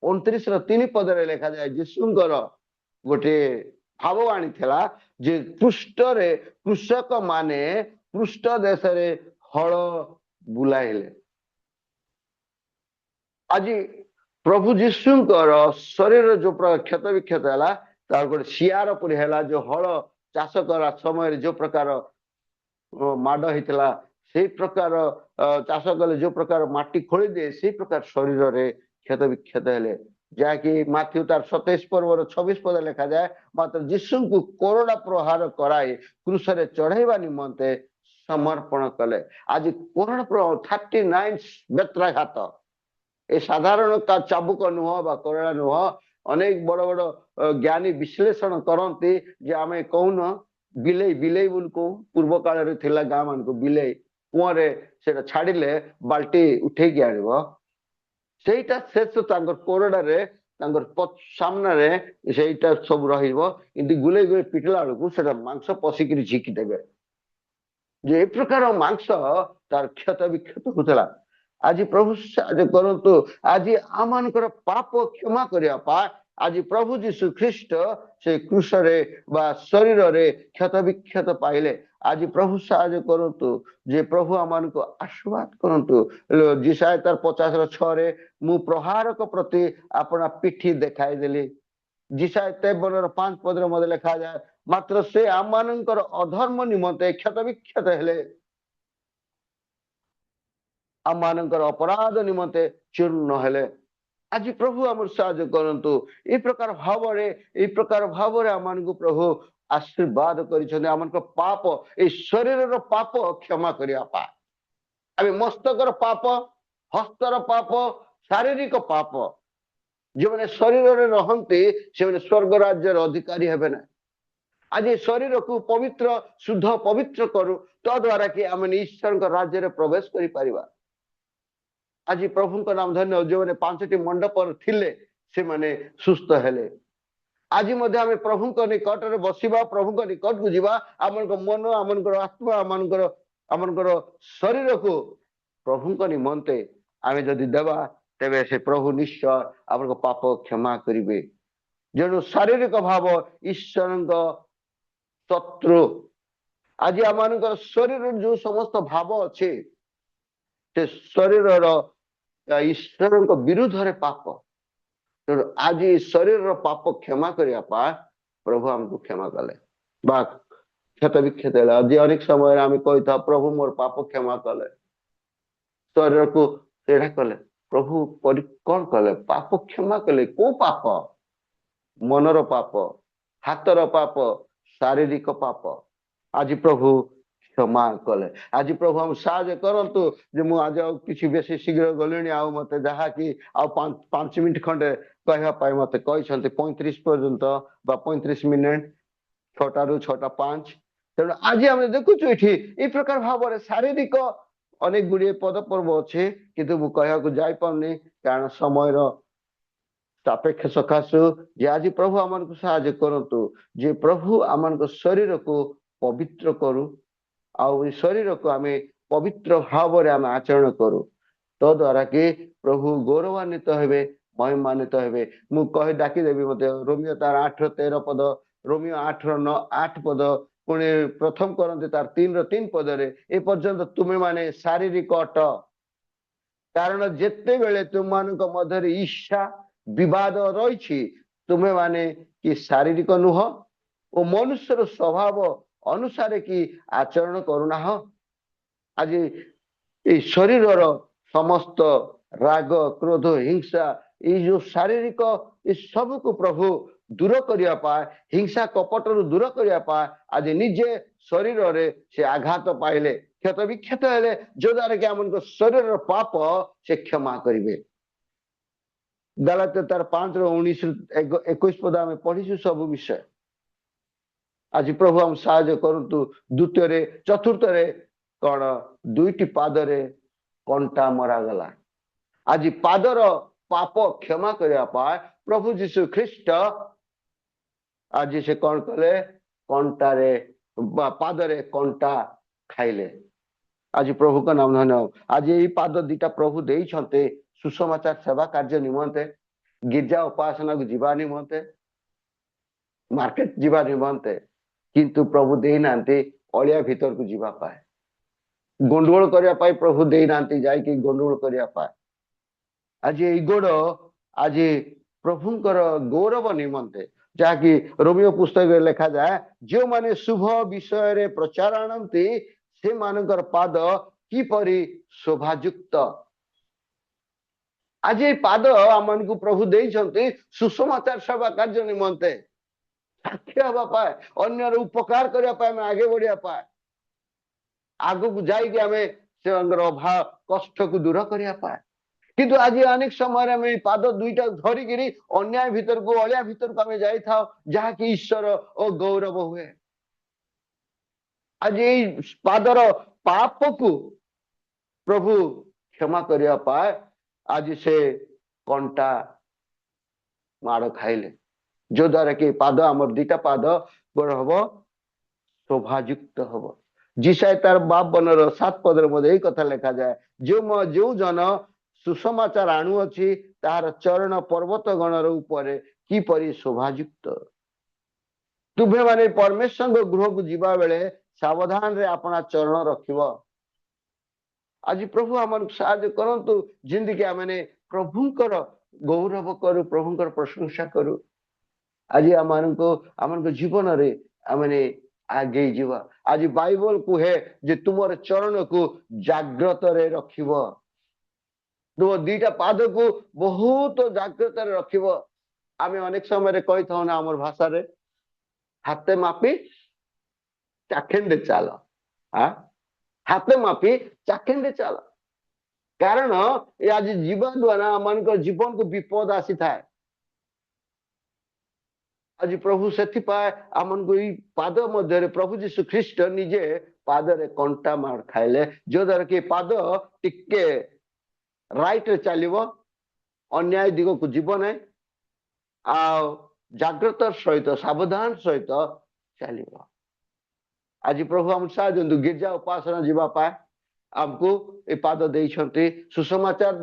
129 पद लिखा जाए यीशुंकर गोटे भाववाणी थिला जे पृष्ठ रे कृषक माने पृष्ठ देश रे हल बुलाइले आज प्रभु जीशुंकर शरीर जो क्षत विक्षत है तार गोटे सियार परी है जो हल चाष करा समय जो प्रकार माड़ होता से प्रकार चाष कले जो प्रकार माटी खोली दिए से प्रकार शरीर रे क्षत विक्षत हेले जहाँकि माथ्यू तार 27 पर्वर 26 पद लिखा जाए मात्र जीशु को कोरोना प्रहार कराई क्रूसरे चढ़ाइबा निमंते समर्पण कले आज कोरोना 39 बेत्राघात ए साधारण का चाबुक नुह बा कोरोना नुह ଅନେକ ବଡ ବଡ ଜ୍ଞାନୀ ବିଶ୍ଳେଷଣ କରନ୍ତି ଯେ ଆମେ କହୁନ ବିଲେଇ ବିଲେଇ ବୋଲି କହୁ, ପୂର୍ବ କାଳରେ ଥିଲା ଗାଁ ମାନଙ୍କୁ ବିଲେଇ, କୂଅରେ ସେଟା ଛାଡିଲେ ବାଲ୍ଟି ଉଠେଇକି ଆଣିବ, ସେଇଟା ଶେଷ ତାଙ୍କର କୋରଡାରେ ତାଙ୍କର ସାମ୍ନାରେ ସେଇଟା ସବୁ ରହିବ, ଏମିତି ଗୁଲେଇ ଗୁଲେଇ ପିଟିଲା ବେଳକୁ ସେଟା ମାଂସ ପଶିକିରି ଝିକି ଦେବେ, ଯେ ଏ ପ୍ରକାର ମାଂସ ତାର କ୍ଷତ ବିକ୍ଷତ ହଉଥିଲା। ଆଜି ପ୍ରଭୁ ସାହାଯ୍ୟ କରନ୍ତୁ, ଆଜି ଆମମାନଙ୍କର ପାପ କ୍ଷମା କରିବା ପାଇଁ ଆଜି ପ୍ରଭୁ ଯୀଶୁ ଖ୍ରୀଷ୍ଟ ସେ କ୍ରୁଶରେ ବା ଶରୀରରେ କ୍ଷତ ବିକ୍ଷତ ପାଇଲେ। ଆଜି ପ୍ରଭୁ ସାହାଯ୍ୟ କରନ୍ତୁ ଯେ ପ୍ରଭୁ ଆମମାନଙ୍କୁ ଆଶୀର୍ବାଦ କରନ୍ତୁ। ଯିଶାୟ ତାର 50:6 ମୁଁ ପ୍ରହାରକ ପ୍ରତି ଆପଣା ପିଠି ଦେଖାଇଦେଲି। ଯିଶାୟ 53:5 ମଧ୍ୟ ଲେଖାଯାଏ, ମାତ୍ର ସେ ଆମମାନଙ୍କର ଅଧର୍ମ ନିମନ୍ତେ କ୍ଷତ ବିକ୍ଷତ ହେଲେ, ଆମମାନଙ୍କର ଅପରାଧ ନିମନ୍ତେ ଚୂର୍ଣ୍ଣ ହେଲେ। ଆଜି ପ୍ରଭୁ ଆମର ସାହାଯ୍ୟ କରନ୍ତୁ। ଏ ପ୍ରକାର ଭାବରେ ଆମମାନଙ୍କୁ ପ୍ରଭୁ ଆଶୀର୍ବାଦ କରିଛନ୍ତି। ଆମମାନଙ୍କ ପାପ, ଏଇ ଶରୀରର ପାପ କ୍ଷମା କରିବା ପାଇଁ, ଆମେ ମସ୍ତକର ପାପ, ହସ୍ତର ପାପ, ଶାରୀରିକ ପାପ, ଯେଉଁମାନେ ଶରୀରରେ ରହନ୍ତି ସେମାନେ ସ୍ୱର୍ଗ ରାଜ୍ୟର ଅଧିକାରୀ ହେବେ ନାହିଁ। ଆଜି ଶରୀରକୁ ପବିତ୍ର ଶୁଦ୍ଧ ପବିତ୍ର କରୁ, ତଦ୍ୱାରା କି ଆମେ ଈଶ୍ୱରଙ୍କ ରାଜ୍ୟରେ ପ୍ରବେଶ କରିପାରିବା। ଆଜି ପ୍ରଭୁଙ୍କ ନାମ ଧନ୍ୟ। ଯେଉଁମାନେ 5ଟି ମଣ୍ଡପରେ ଥିଲେ ସେମାନେ ସୁସ୍ଥ ହେଲେ। ଆଜି ମଧ୍ୟ ଆମେ ପ୍ରଭୁଙ୍କ ନିକଟରେ ବସିବା, ପ୍ରଭୁଙ୍କ ନିକଟକୁ ଯିବା, ଆମମାନଙ୍କ ମନ, ଆମମାନଙ୍କର ଆତ୍ମା, ଆମମାନଙ୍କର ଶରୀରକୁ ପ୍ରଭୁଙ୍କ ନିମନ୍ତେ ଆମେ ଯଦି ଦେବା, ତେବେ ସେ ପ୍ରଭୁ ନିଶ୍ଚୟ ଆମଙ୍କ ପାପ କ୍ଷମା କରିବେ। ଯେଣୁ ଶାରୀରିକ ଭାବ ଈଶ୍ୱରଙ୍କ ଶତ୍ରୁ। ଆଜି ଆମମାନଙ୍କର ଶରୀରର ଯୋଉ ସମସ୍ତ ଭାବ ଅଛି ସେ ଶରୀରର ଈଶ୍ୱରଙ୍କ ବିରୁଦ୍ଧରେ ପାପ। ତେଣୁ ଆଜି ଶରୀରର ପାପ କ୍ଷମା କରିବା ପାଇଁ ପ୍ରଭୁ ଆମକୁ କ୍ଷମା କଲେ ବା କ୍ଷତ ବିକ୍ଷତ ହେଲେ। ଆଜି ଅନେକ ସମୟରେ ଆମେ କହିଥାଉ ପ୍ରଭୁ ମୋର ପାପ କ୍ଷମା କଲେ, ଶରୀରକୁ ସେଇଟା କଲେ। ପ୍ରଭୁ କଣ କଲେ? ପାପ କ୍ଷମା କଲେ। କୋଉ ପାପ? ମନର ପାପ, ହାତର ପାପ, ଶାରୀରିକ ପାପ ଆଜି ପ୍ରଭୁ କ୍ଷମା କଲେ। ଆଜି ପ୍ରଭୁ ଆମକୁ ସାହାଯ୍ୟ କରନ୍ତୁ ଯେ ମୁଁ ଆଜି ଆଉ କିଛି ବେଶୀ ଶୀଘ୍ର ଗଲିଣି, ଆଉ ମତେ ଯାହାକି ଆଉ 5 ମିନିଟ୍ ଖଣ୍ଡେ କହିବା ପାଇଁ ମତେ କହିଛନ୍ତି, 35 ପର୍ଯ୍ୟନ୍ତ ବା 35 ମିନିଟ୍, 6ଟାରୁ 6ଟା 5। ତେଣୁ ଆଜି ଆମେ ଦେଖୁଛୁ ଏଠି ଏଇ ପ୍ରକାର ଭାବରେ ଶାରୀରିକ ଅନେକ ଗୁଡ଼ିଏ ପଦପର୍ବ ଅଛି, କିନ୍ତୁ ମୁଁ କହିବାକୁ ଯାଇପାରୁନି କାରଣ ସମୟର ସାପେକ୍ଷ ସକାଶୁ। ଯେ ଆଜି ପ୍ରଭୁ ଆମମାନଙ୍କୁ ସାହାଯ୍ୟ କରନ୍ତୁ ଯେ ପ୍ରଭୁ ଆମମାନଙ୍କ ଶରୀରକୁ ପବିତ୍ର କରୁ, ଆଉ ଏ ଶରୀରକୁ ଆମେ ପବିତ୍ର ଭାବରେ ଆମେ ଆଚରଣ କରୁ, ତଦ୍ୱାରା କି ପ୍ରଭୁ ଗୌରବାନ୍ୱିତ ହେବେ, ମହିମାନ୍ୱିତ ହେବେ। ମୁଁ ଡାକିଦେବି ମତେ ରୋମିଓ ତାର 8:13 ରୋମିଓ 8:8 ପୁଣି ପ୍ରଥମ କରନ୍ତି ତାର 3:3 ଏ ପର୍ଯ୍ୟନ୍ତ ତୁମେ ମାନେ ଶାରୀରିକ ଅଟ, କାରଣ ଯେତେବେଳେ ତୁମମାନଙ୍କ ମଧ୍ୟରେ ଈର୍ଷା ବିବାଦ ରହିଛି, ତୁମେ ମାନେ କି ଶାରୀରିକ ନୁହଁ ଓ ମନୁଷ୍ୟର ସ୍ୱଭାବ ଅନୁସାରେ କି ଆଚରଣ କରୁନାହଁ। ଆଜି এই ଶରୀରର ସମସ୍ତ ରାଗ, କ୍ରୋଧ, ହିଂସା, ଏଇ ଯୋଉ ଶାରୀରିକ ଏ ସବୁକୁ ପ୍ରଭୁ ଦୂର କରିବା ପାଇଁ, ହିଂସା କପଟରୁ ଦୂର କରିବା ପାଇଁ ଆଜି ନିଜେ ଶରୀରରେ ସେ ଆଘାତ ପାଇଲେ, କ୍ଷତ ବିକ୍ଷତ ହେଲେ, ଯୋଦ୍ୱାରା କି ଆମମାନଙ୍କ ଶରୀରର ପାପ ସେ କ୍ଷମା କରିବେ। ଗାଲାତ୍ୟ ତାର 5:19-21 ଆମେ ପଢିଛୁ ସବୁ ବିଷୟ। ଆଜି ପ୍ରଭୁ ଆମ ସାହାଯ୍ୟ କରନ୍ତୁ। ଦ୍ୱିତୀୟରେ, ଚତୁର୍ଥରେ କଣ? 2ଟି ପାଦରେ କଣ୍ଟା ମରାଗଲା। ଆଜି ପାଦର ପାପ କ୍ଷମା କରିବା ପାଇଁ ପ୍ରଭୁ ଯୀଶୁ ଖ୍ରୀଷ୍ଟ ଆଜି ସେ କଣ କଲେ? କଣ୍ଟାରେ ବା ପାଦରେ କଣ୍ଟା ଖାଇଲେ। ଆଜି ପ୍ରଭୁଙ୍କ ନାମ ଧନ୍ୟ। ଆଜି ଏଇ ପାଦ 2ଟା ପ୍ରଭୁ ଦେଇଛନ୍ତି ସୁସମାଚାର ସେବା କାର୍ଯ୍ୟ ନିମନ୍ତେ, ଗିର୍ଜା ଉପାସନାକୁ ଯିବା ନିମନ୍ତେ, ମାର୍କେଟ ଯିବା ନିମନ୍ତେ, କିନ୍ତୁ ପ୍ରଭୁ ଦେଇନାହାନ୍ତି ଅଳିଆ ଭିତରକୁ ଯିବା ପାଇଁ, ଗଣ୍ଡଗୋଳ କରିବା ପାଇଁ ପ୍ରଭୁ ଦେଇନାହାନ୍ତି ଯାଇକି ଗଣ୍ଡଗୋଳ କରିବା ପାଇଁ। ଆଜି ଏଇ ଗୋଡ଼ ଆଜି ପ୍ରଭୁଙ୍କର ଗୌରବ ନିମନ୍ତେ, ଯାହାକି ରୋମିଓ ପୁସ୍ତକରେ ଲେଖାଯାଏ, ଯେଉଁମାନେ ଶୁଭ ବିଷୟରେ ପ୍ରଚାର ଆଣନ୍ତି ସେମାନଙ୍କର ପାଦ କିପରି ଶୋଭାଯୁକ୍ତ। ଆଜି ଏଇ ପାଦ ଆମମାନଙ୍କୁ ପ୍ରଭୁ ଦେଇଛନ୍ତି ସୁସମାଚାର ସେବା କାର୍ଯ୍ୟ ନିମନ୍ତେ, ସାକ୍ଷୀ ହେବା ପାଇଁ, ଅନ୍ୟର ଉପକାର କରିବା ପାଇଁ, ଆମେ ଆଗେ ବଢିବା ପାଇଁ, ଆଗକୁ ଯାଇକି ଆମେ ସେମାନଙ୍କର ଅଭାବ କଷ୍ଟକୁ ଦୂର କରିବା ପାଇଁ। किंतु आज अनेक समय आम पाद दुईटा धरिकी अन्याय भीतर को अलिया भीतर को आम जाई जहाँकि ईश्वर और गौरव हुए। आज ये पादर पाप को प्रभु क्षमा करने पाए आज से कंटा माड़ खाइले जो द्वारा कि पाद आमर दीटा पाद बड़ हम शोभायुक्त हम। जिसाय तार बाप बनर 7 पदर मध्य कथा लिखा जाए जो जन सुसमाचार आणुअछि तार चरण पर्वत गणर ऊपर किपरि शोभायुक्त। तुभे माने परमेश्वर गृह को जीवा बेले सावधान रे अपना चरण रखिब। आज प्रभु आमन साहाय्य करंतु जिंदगी आमने प्रभुंकर गौरव करू प्रभुंकर प्रशंसा करू। आज आमन जीवन रे आमने आगे जीवा। आज बाइबल कुहे जे तुमर चरण को जाग्रत रे रखिब। तुम दीटा पाद को बहुत जाग्रत रे रखिब। आमे अनेक समय कही था ना आमर भाषा रे हाथे मापी चाखेंडे चाल। हाथे मापी चाखेंडे चाल कारण आज जीवन द्वारा आम जीवन को विपद आसी थाए। आज प्रभु से आमन को पाद मध्य प्रभु जीशु ख्रीस्ट निजे पाद रे कंटा मार खाइले जो द्वारा कि पाद टिके राइट रे चलिबो अन्याय दिग को जीव ना आ जाग्रत सहित सावधान सहित चलिबो। आज प्रभु हम साथ गिरजा उपासना जीवा पाए आमको ए पाद देइछंती सुसमाचार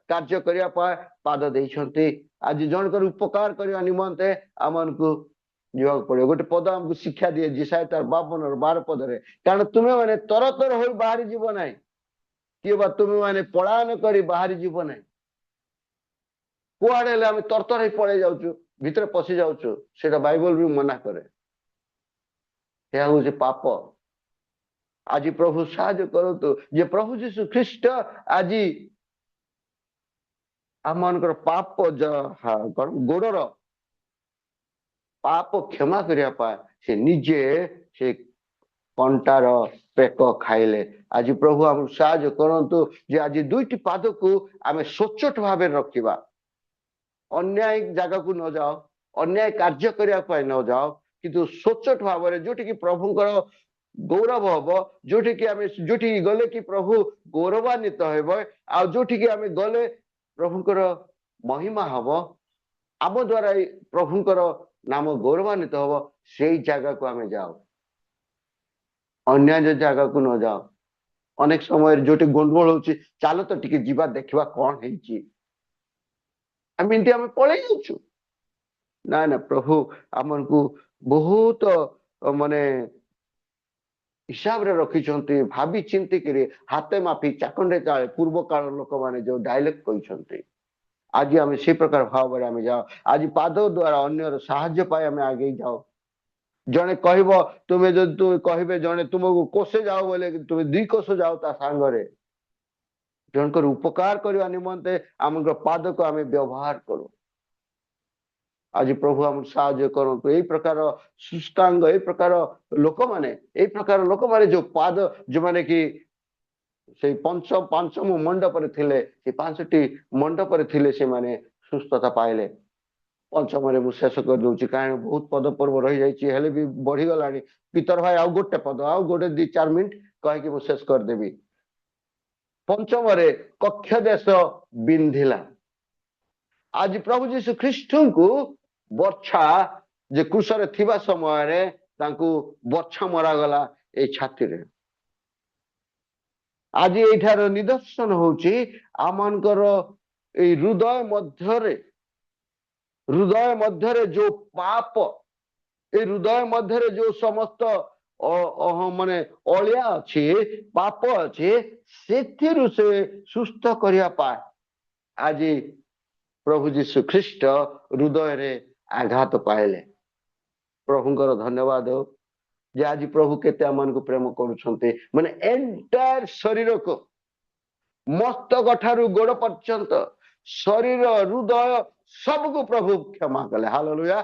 कार्य करिया पाए पाद देइछंती। आज जनकर उपकार करने निमंते आमन को जीवा पड़े। गोटे पद हमको शिक्षा दिए जिसाय तार 52 पद रे कारण तुम्हें माने तरतर हो बाहरी जीव ना कि तुम्हें माने पलायन करी बाहरी जीव ना कुआड़े आम तरतर ही पड़े जाऊँ भीतर पशि जाऊँ सेटा बाइबल भी मना करे यह हूँ पाप। आज प्रभु साहाय्य करतु जे प्रभु जीशु ख्रीस्ट आज आम पाप गोड़र पाप क्षमा करने से निजे से कंटार पेक खाइले। आज प्रभु आम साहाय्य करतु जे आज दुईटी पाद को आम सचोट भाव रखा अन्याय जगह को न जाओ अन्याय कार्य करने न जाओ किंतु सचोट भाव जोटि प्रभुंकर गौरव हम जोटि गले कि प्रभु गौरवान्वित हो जोटि आम गले प्रभुंकर महिमा हम आम द्वारा प्रभुंकर नाम गौरवान्वित हम से जगह को आम जाओ अन्य जगह को न जाओ। अनेक समय जोटि गंडगोल हो चलो तो टिके जीवा देखा कौन है आम पलि जाऊँ ना ना प्रभु आमन को बहुत माने हिसाब रे रखी भाभी चिंती करी हाथे माफी चाकंडे चाले पूर्व काल लोक माने जो डायलॉग कहते आज आम से प्रकार भाव आम जाओ। आज पाद द्वारा अन्यर साहाय्य पाए आम आगे जाओ। जड़े कह तुम्हें जो तुम कहे जड़े तुमको कोसे जाओ बोले तुम्हें 2 कोस जाओ ता सांगरे जनकर उपकार करने निमंते आम पाद को आम व्यवहार करूँ। आज प्रभु हम साहाय्य करतु यही प्रकार सुष्टांग यही प्रकार लोक माने जो पाद जो माने कि से पंचम मंडप थिले से 5टी मंडप थिले से माने सुस्थता पाइले। पंचम रे शेष कर दूची कारण बहुत पद पर्व रही जाइए हेले भी बढ़ी गलानी पितर भाई आउ गोटे पद आउ गोटे 2-4 मिनट कहीकि मु शेष कर देबी। पंचम रे कक्ष देश बिंधिला। आज प्रभु जीशु ख्रीष्ट को बर्छा जे क्रूसरे थिबा समय रे तांकू बर्छा मरा गला ए छाती रे। आज एठार निदर्शन होची आमानकर ए हृदय मध्यरे जो पाप ए हृदय मध्यरे जो समस्त माने अलिया अछि पाप अछि सेथिरु से सुस्थ करिया पाए आज प्रभु जीशु ख्रीष्ट हृदय रे आघात पाइले। प्रभुंकर धन्यवाद हो जे आज प्रभु केते आमान को प्रेम करूछन्ते माने एंटायर शरीर को मस्तक ठारू गोड़ पर्यंत शरीर हृदय सब को प्रभु क्षमा कले। हालेलुया।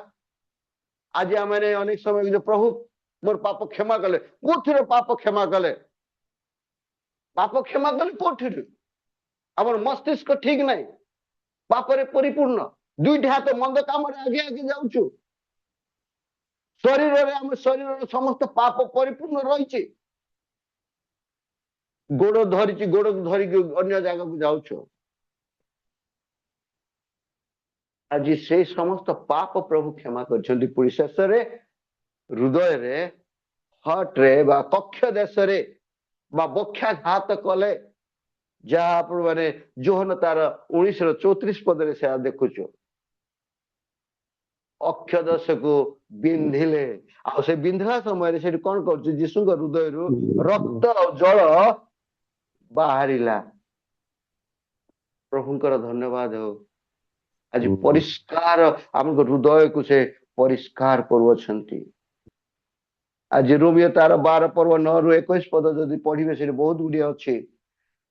आज आमने अनेक समय जो प्रभु मोर पाप क्षमा कले कोठिर पाप क्षमा कले कोठिर আমার মস্তিষ্ক ঠিক নাই, পাপরে পরিপূর্ণ, দুইটি হাত মন্দ কামরে আগে আগে যাଉଛୁ, শরীরে ଆମ ଶରୀରର ସମସ୍ତ ପାପ ପରିପୂର୍ଣ୍ଣ ରହିଛି, ଗୋଡ ଧରିକି ଅନ୍ୟ ଜାଗାକୁ ଯାଉଛୁ। ଆଜି ସେଇ ସମସ୍ତ ପାପ ପ୍ରଭୁ କ୍ଷମା କରିଛନ୍ତି। ପୁଣି ଶେଷରେ ହୃଦୟରେ, ହାର୍ଟରେ ବା କକ୍ଷ ଦେଶରେ ବା ବକ୍ଷାଘାତ କଲେ, ଯାହା ଆପଣ ମାନେ ଯୋହନ ତାର 19:34 ପଦରେ ସେ ଦେଖୁଛୁ, ଅକ୍ଷ ଦେଶକୁ ବିନ୍ଧିଲେ। ଆଉ ସେ ବିନ୍ଧିଲା ସମୟରେ ସେଠି କଣ କରୁଛି, ଯୀଶୁଙ୍କ ହୃଦୟରୁ ରକ୍ତ ଆଉ ଜଳ ବାହାରିଲା। ପ୍ରଭୁଙ୍କର ଧନ୍ୟବାଦ ହଉ। ଆଜି ପରିଷ୍କାର ଆମ ହୃଦୟକୁ ସେ ପରିଷ୍କାର କରୁଅଛନ୍ତି। ଆଜି ରୋମିଓ ତାର 12 ପର୍ବ 9-21 ପଦ ଯଦି ପଢିବେ ସେଠି ବହୁତ ଗୁଡିଏ ଅଛି।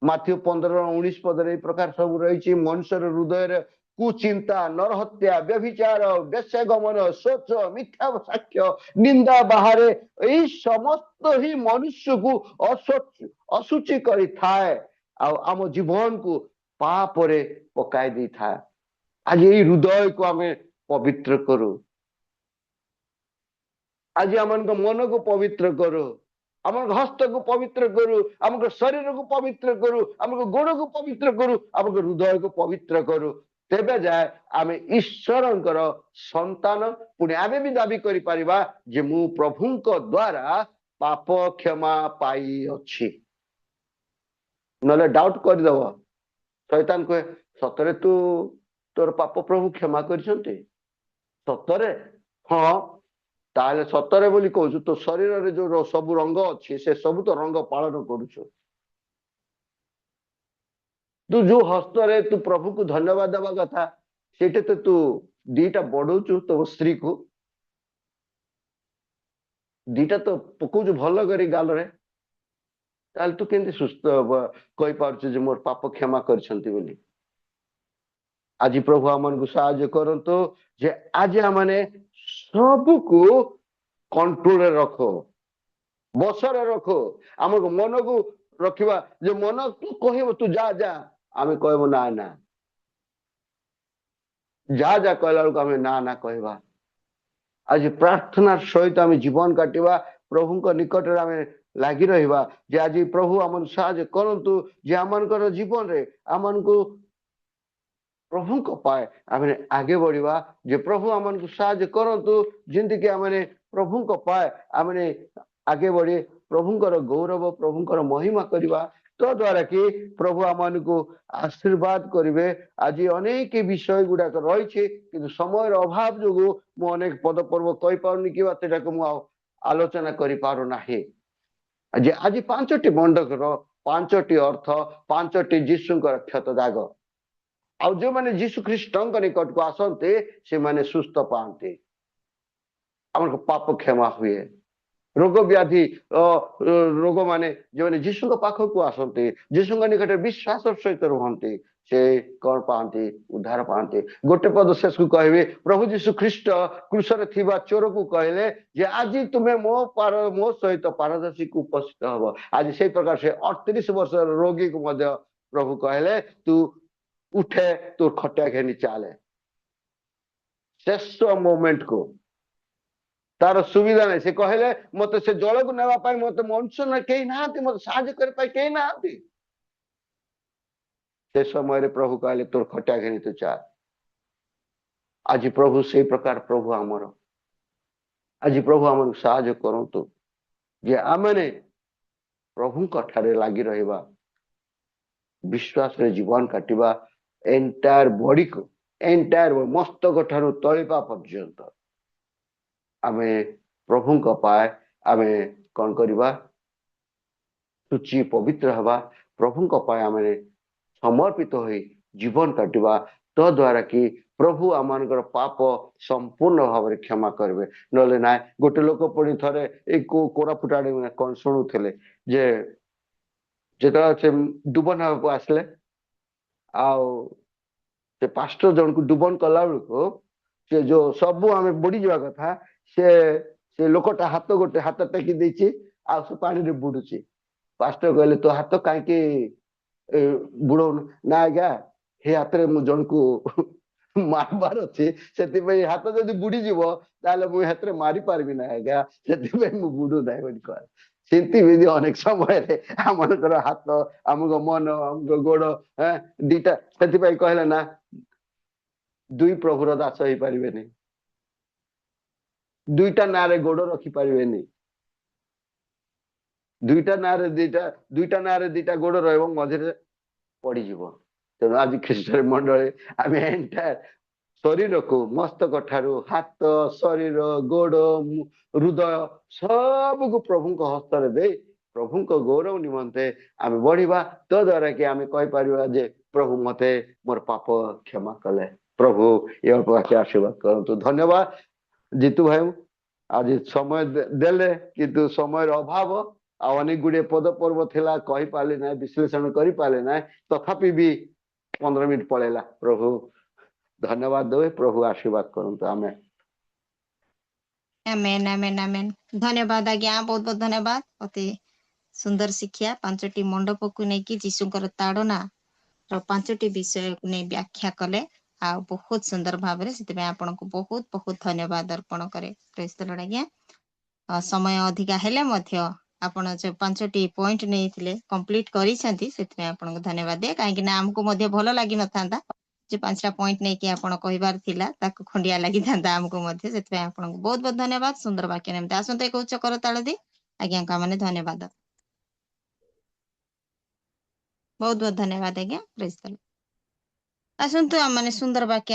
ମାଥ୍ୟୁ 15-19 ପଦରେ ଏଇ ପ୍ରକାର ସବୁ ରହିଛି। ମନୁଷ୍ୟର ହୃଦୟରେ କୁଚିନ୍ତା, ନରହତ୍ୟା, ବ୍ୟଭିଚାର, ବେଶ୍ୟାଗମନ, ଶୋଚ, ମିଥ୍ୟା ସାକ୍ଷ୍ୟ, ନିନ୍ଦା ବାହାରେ। ଏଇ ସମସ୍ତ ହିଁ ମନୁଷ୍ୟକୁ ଅଶୁଚି କରିଥାଏ ଆଉ ଆମ ଜୀବନକୁ ପାପରେ ପକାଇ ଦେଇଥାଏ। ଆଜି ଏଇ ହୃଦୟକୁ ଆମେ ପବିତ୍ର କରୁ। ଆଜି ଆମଙ୍କ ମନକୁ ପବିତ୍ର କରୁ, ଆମର ହସ୍ତକୁ ପବିତ୍ର କରୁ, ଆମଙ୍କ ଶରୀରକୁ ପବିତ୍ର କରୁ, ଆମଙ୍କ ଗୋଡକୁ ପବିତ୍ର କରୁ, ଆମଙ୍କ ହୃଦୟକୁ ପବିତ୍ର କରୁ। ତେବେ ଯାଏ ଆମେ ଈଶ୍ୱରଙ୍କର ସନ୍ତାନ। ପୁଣି ଆମେ ବି ଦାବି କରିପାରିବା ଯେ ମୁଁ ପ୍ରଭୁଙ୍କ ଦ୍ଵାରା ପାପ କ୍ଷମା ପାଇଅଛି। ନହେଲେ ଡାଉଟ କରିଦବ, ଶୈତାନ କହେ ସତରେ ତୋର ପାପ ପ୍ରଭୁ କ୍ଷମା କରିଛନ୍ତି? ସତରେ? ହଁ, ତାହେଲେ ସତରେ ବୋଲି କହୁଛୁ, ତୋ ଶରୀରରେ ଯୋଉ ସବୁ ରଙ୍ଗ ଅଛି ସେ ସବୁ ତ ରଙ୍ଗ ପାଳନ କରୁଛୁ। ତୁ ଯୋଉ ହସ୍ତରେ ତୁ ପ୍ରଭୁକୁ ଧନ୍ୟବାଦ ଦେବା କଥା, ସେଇଟା ତ ତୁ ଦିଟା ବଢଉଛୁ ତୋ ସ୍ତ୍ରୀକୁ, ଦିଟା ତ ପକଉଛୁ ଭଲ କରି ଗାଲରେ, ତାହେଲେ ତୁ କେମିତି ସୁସ୍ଥ କହିପାରୁଛୁ ଯେ ମୋର ପାପ କ୍ଷମା କରିଛନ୍ତି ବୋଲି? ଆଜି ପ୍ରଭୁ ଆମମାନଙ୍କୁ ସାହାଯ୍ୟ କରନ୍ତୁ ଯେ ଆଜି ଆମମାନେ ସବୁକୁ କଣ୍ଟ୍ରୋଲରେ ରଖ, ବସରେ ରଖ। ଆମକୁ ମନକୁ ରଖିବା ଯେ ମନ ତୁ କହିବ ତୁ ଯା ଯା, ଆମେ କହିବୁ ନା ନା, ଯା ଯା କହିଲା ବେଳକୁ ଆମେ ନା ନା କହିବା। ଆଜି ପ୍ରାର୍ଥନାର ସହିତ ଆମେ ଜୀବନ କାଟିବା, ପ୍ରଭୁଙ୍କ ନିକଟରେ ଆମେ ଲାଗି ରହିବା ଯେ ଆଜି ପ୍ରଭୁ ଆମକୁ ସାହାଯ୍ୟ କରନ୍ତୁ ଯେ ଆମମାନଙ୍କର ଜୀବନରେ ଆମମାନଙ୍କୁ ପ୍ରଭୁଙ୍କ ପାଇଁ ଆମେ ଆଗେ ବଢିବା, ଯେ ପ୍ରଭୁ ଆମମାନଙ୍କୁ ସାହାଯ୍ୟ କରନ୍ତୁ ଯେମିତିକି ଆମେ ପ୍ରଭୁଙ୍କ ପାଇଁ ଆମେ ଆଗେ ବଢି ପ୍ରଭୁଙ୍କର ଗୌରବ, ପ୍ରଭୁଙ୍କର ମହିମା କରିବା, ତ ଦ୍ୱାରା କି ପ୍ରଭୁ ଆମମାନଙ୍କୁ ଆଶୀର୍ବାଦ କରିବେ। ଆଜି ଅନେକ ବିଷୟ ଗୁଡାକ ରହିଛି, କିନ୍ତୁ ସମୟର ଅଭାବ ଯୋଗୁଁ ମୁଁ ଅନେକ ପଦପର୍ବ କହିପାରୁନି କିମ୍ବା ସେଟାକୁ ମୁଁ ଆଉ ଆଲୋଚନା କରିପାରୁନାହିଁ। ଆଜି 5ଟି ମଣ୍ଡକର 5ଟି ଅର୍ଥ, 5ଟି ଯୀଶୁଙ୍କର କ୍ଷତ ଦାଗ। ଆଉ ଯୋଉମାନେ ଯୀଶୁ ଖ୍ରୀଷ୍ଟଙ୍କ ନିକଟକୁ ଆସନ୍ତି ସେମାନେ ସୁସ୍ଥ ପାଆନ୍ତି, ଆମର ପାପ କ୍ଷମା ହୁଏ। ରୋଗ ବ୍ୟାଧି ରୋଗ ମାନେ ଯୋଉମାନେ ଯୀଶୁଙ୍କ ପାଖକୁ ଆସନ୍ତି, ଯୀଶୁଙ୍କ ନିକଟରେ ବିଶ୍ୱାସର ସହିତ ରୁହନ୍ତି, ସେ କଣ ପାଆନ୍ତି? ଉଦ୍ଧାର ପାଆନ୍ତି। ଗୋଟେ ପଦ ଶେଷକୁ କହିବି, ପ୍ରଭୁ ଯୀଶୁ ଖ୍ରୀଷ୍ଟ କ୍ରୁଶରେ ଥିବା ଚୋରକୁ କହିଲେ ଯେ ଆଜି ତୁମେ ମୋ ସହିତ ପାରଦର୍ଶୀକୁ ଉପସ୍ଥିତ ହବ। ଆଜି ସେଇ ପ୍ରକାର ସେ 38 ବର୍ଷର ରୋଗୀକୁ ମଧ୍ୟ ପ୍ରଭୁ କହିଲେ ତୁ ଉଠେ, ତୋ ଖଟିଆ ଘେନି ଚାଲେ। ଶେଷ ମୋମେଣ୍ଟକୁ ତାର ସୁବିଧା ନାହିଁ। ସେ କହିଲେ ମତେ ସେ ଜଳକୁ ନେବା ପାଇଁ ମତେ ମନୁଷ୍ୟ କେହି ନାହାନ୍ତି, ମତେ ସାହାଯ୍ୟ କରିବା ପାଇଁ କେହି ନାହାନ୍ତି। ସେ ସମୟରେ ପ୍ରଭୁ କହିଲେ ତୋର ଖଟିଆ ଘେନି ତୁ ଚାଲ। ଆଜି ପ୍ରଭୁ ସେଇ ପ୍ରକାର ପ୍ରଭୁ ଆମର। ଆଜି ପ୍ରଭୁ ଆମକୁ ସାହାଯ୍ୟ କରନ୍ତୁ ଯେ ଆମେ ପ୍ରଭୁଙ୍କ ଠାରେ ଲାଗି ରହିବା, ବିଶ୍ୱାସରେ ଜୀବନ କାଟିବା, ଏଣ୍ଟାୟାର ବଡିକୁ, ଏଣ୍ଟାୟାର ମସ୍ତକ ଠାରୁ ତଳିପା ପର୍ଯ୍ୟନ୍ତ ଆମେ ପ୍ରଭୁଙ୍କ ପାଇଁ ଆମେ କଣ କରିବା? ଶୁଚି ପବିତ୍ର ହେବା, ପ୍ରଭୁଙ୍କ ପାଇଁ ଆମେ ସମର୍ପିତ ହୋଇ ଜୀବନ କାଟିବା, ତ ଦ୍ୱାରା କି ପ୍ରଭୁ ଆମମାନଙ୍କର ପାପ ସମ୍ପୂର୍ଣ୍ଣ ଭାବରେ କ୍ଷମା କରିବେ। ନହେଲେ ନାଇଁ, ଗୋଟେ ଲୋକ ପୁଣି ଥରେ ଏଇ କୋରାପୁଟ ଆଡେ କଣ ଶୁଣୁଥିଲେ ଯେ ଯେତେବେଳେ ସେ ଡୁବନ ହେବାକୁ ଆସିଲେ, ଆଉ ସେ ପାଷ୍ଟର ଜଣକୁ ଡୁବନ କଲା ବେଳକୁ ସେ ଯୋଉ ସବୁ ଆମେ ବୁଡିଯିବା କଥା, ସେ ଲୋକଟା ଗୋଟେ ହାତ ଟେକି ଦେଇଛି ଆଉ ସେ ପାଣିରେ ବୁଡୁଛି। ପାଷ୍ଟର କହିଲେ ତୋ ହାତ କାହିଁକି ବୁଡଉନୁ ନା ଆଜ୍ଞା ହେ ହାତରେ ମୁଁ ଜଣକୁ ମାରବାର ଅଛି ସେଥିପାଇଁ ହାତ ଯଦି ବୁଡିଯିବ ତାହେଲେ ମୁଁ ହାତରେ ମାରି ପାରିବି ନା ଆଜ୍ଞା ସେଥିପାଇଁ ମୁଁ ବୁଡୁ ନାହିଁ ବୋଲି କହ ସେମିତି ବି ଅନେକ ସମୟରେ ଆମମାନଙ୍କର ହାତ ଆମଙ୍କ ମନ ଆମଙ୍କ ଗୋଡ ଦିଟା ସେଥିପାଇଁ କହିଲେ ନା ଦୁଇ ପ୍ରଭୁର ଦାସ ହେଇପାରିବେନି ଦୁଇଟା ନାଁରେ ଗୋଡ ରଖିପାରିବେନି ଦୁଇଟା ନାଁରେ ଦିଟା ଗୋଡ ରହିବ ମଝିରେ ପଡିଯିବ ତେଣୁ ଆଜି ଖ୍ରୀଷ୍ଟ ମଣ୍ଡଳୀ ଆମେ ଏଣ୍ଟାୟାର ଶରୀରକୁ ମସ୍ତକ ଠାରୁ ହାତ ଶରୀର ଗୋଡ ହୃଦୟ ସବୁକୁ ପ୍ରଭୁଙ୍କ ହସ୍ତରେ ଦେଇ ପ୍ରଭୁଙ୍କ ଗୌରବ ନିମନ୍ତେ ଆମେ ବଢିବା ତ ଦ୍ୱାରା କି ଆମେ କହିପାରିବା ଯେ ପ୍ରଭୁ ମତେ ମୋର ପାପ କ୍ଷମା କଲେ ପ୍ରଭୁ ଏ ପାଖେ ଆଶୀର୍ବାଦ କରନ୍ତୁ ଧନ୍ୟବାଦ ଜିତୁ ଭାଇ ଆଜି ସମୟ ଦେଲେ କିନ୍ତୁ ସମୟର ଅଭାବ ଆଉ ଅନେକ ଗୁଡିଏ ପଦ ପର୍ବ ଥିଲା କହିପାରିଲି ନାହିଁ ବିଶ୍ଳେଷଣ କରିପାରିଲି ନାହିଁ ତଥାପି ବି 15 ମିନିଟ ପଳେଇଲା ପ୍ରଭୁ ଧନ୍ୟବାଦ ଦେବେ ପ୍ରଭୁ ଆଶୀର୍ବାଦ କରନ୍ତୁ ଆମେ ଆମେନ୍ ଆମେନ୍ ଆମେନ୍ ଧନ୍ୟବାଦ ଆଜ୍ଞା ବହୁତ ବହୁତ ଧନ୍ୟବାଦ ଅତି ସୁନ୍ଦର ଶିକ୍ଷା 5ଟି ମଣ୍ଡପକୁ ନେଇକି ଯୀଶୁଙ୍କର ତାଡନା ର 5ଟି ବିଷୟକୁ ନେଇ ବ୍ୟାଖ୍ୟା କଲେ ଆଉ ବହୁତ ସୁନ୍ଦର ଭାବରେ ସେଥିପାଇଁ ଆପଣଙ୍କୁ ବହୁତ ବହୁତ ଧନ୍ୟବାଦ ଅର୍ପଣ କରେ ପ୍ରେଜ୍ ଦ ଲର୍ଡ ଆଜ୍ଞା ସମୟ ଅଧିକା ହେଲେ ମଧ୍ୟ ଆପଣ ଯୋଉ 5ଟି ପଏଣ୍ଟ ନେଇଥିଲେ କମ୍ପ୍ଲିଟ କରିଛନ୍ତି ସେଥିପାଇଁ ଆପଣଙ୍କୁ ଧନ୍ୟବାଦ ଦିଏ କାହିଁକି ନା ଆମକୁ ମଧ୍ୟ ଭଲ ଲାଗିନଥାନ୍ତା ଯେ 5ଟା ପଏଣ୍ଟ ନେଇକି ଆପଣ କହିବାର ଥିଲା ତାକୁ ଖଣ୍ଡିଆ ଲାଗିଥାନ୍ତା ଆମକୁ ମଧ୍ୟ ସେଥିପାଇଁ ଆପଣଙ୍କୁ ବହୁତ ବହୁତ ଧନ୍ୟବାଦ ସୁନ୍ଦର ବାକ୍ୟ ନେମତି ଆସନ୍ତୁ ଏକ ଉଚ୍ଚ କରତାଳ ଦି ଆଜ୍ଞାଙ୍କ ମାନେ ଧନ୍ୟବାଦ ବହୁତ ବହୁତ ଧନ୍ୟବାଦ ଆଜ୍ଞା ପ୍ରେଜ୍ ଦ ଲର୍ଡ ଆସନ୍ତୁ ଆମେ ସୁନ୍ଦର ବାକ୍ୟ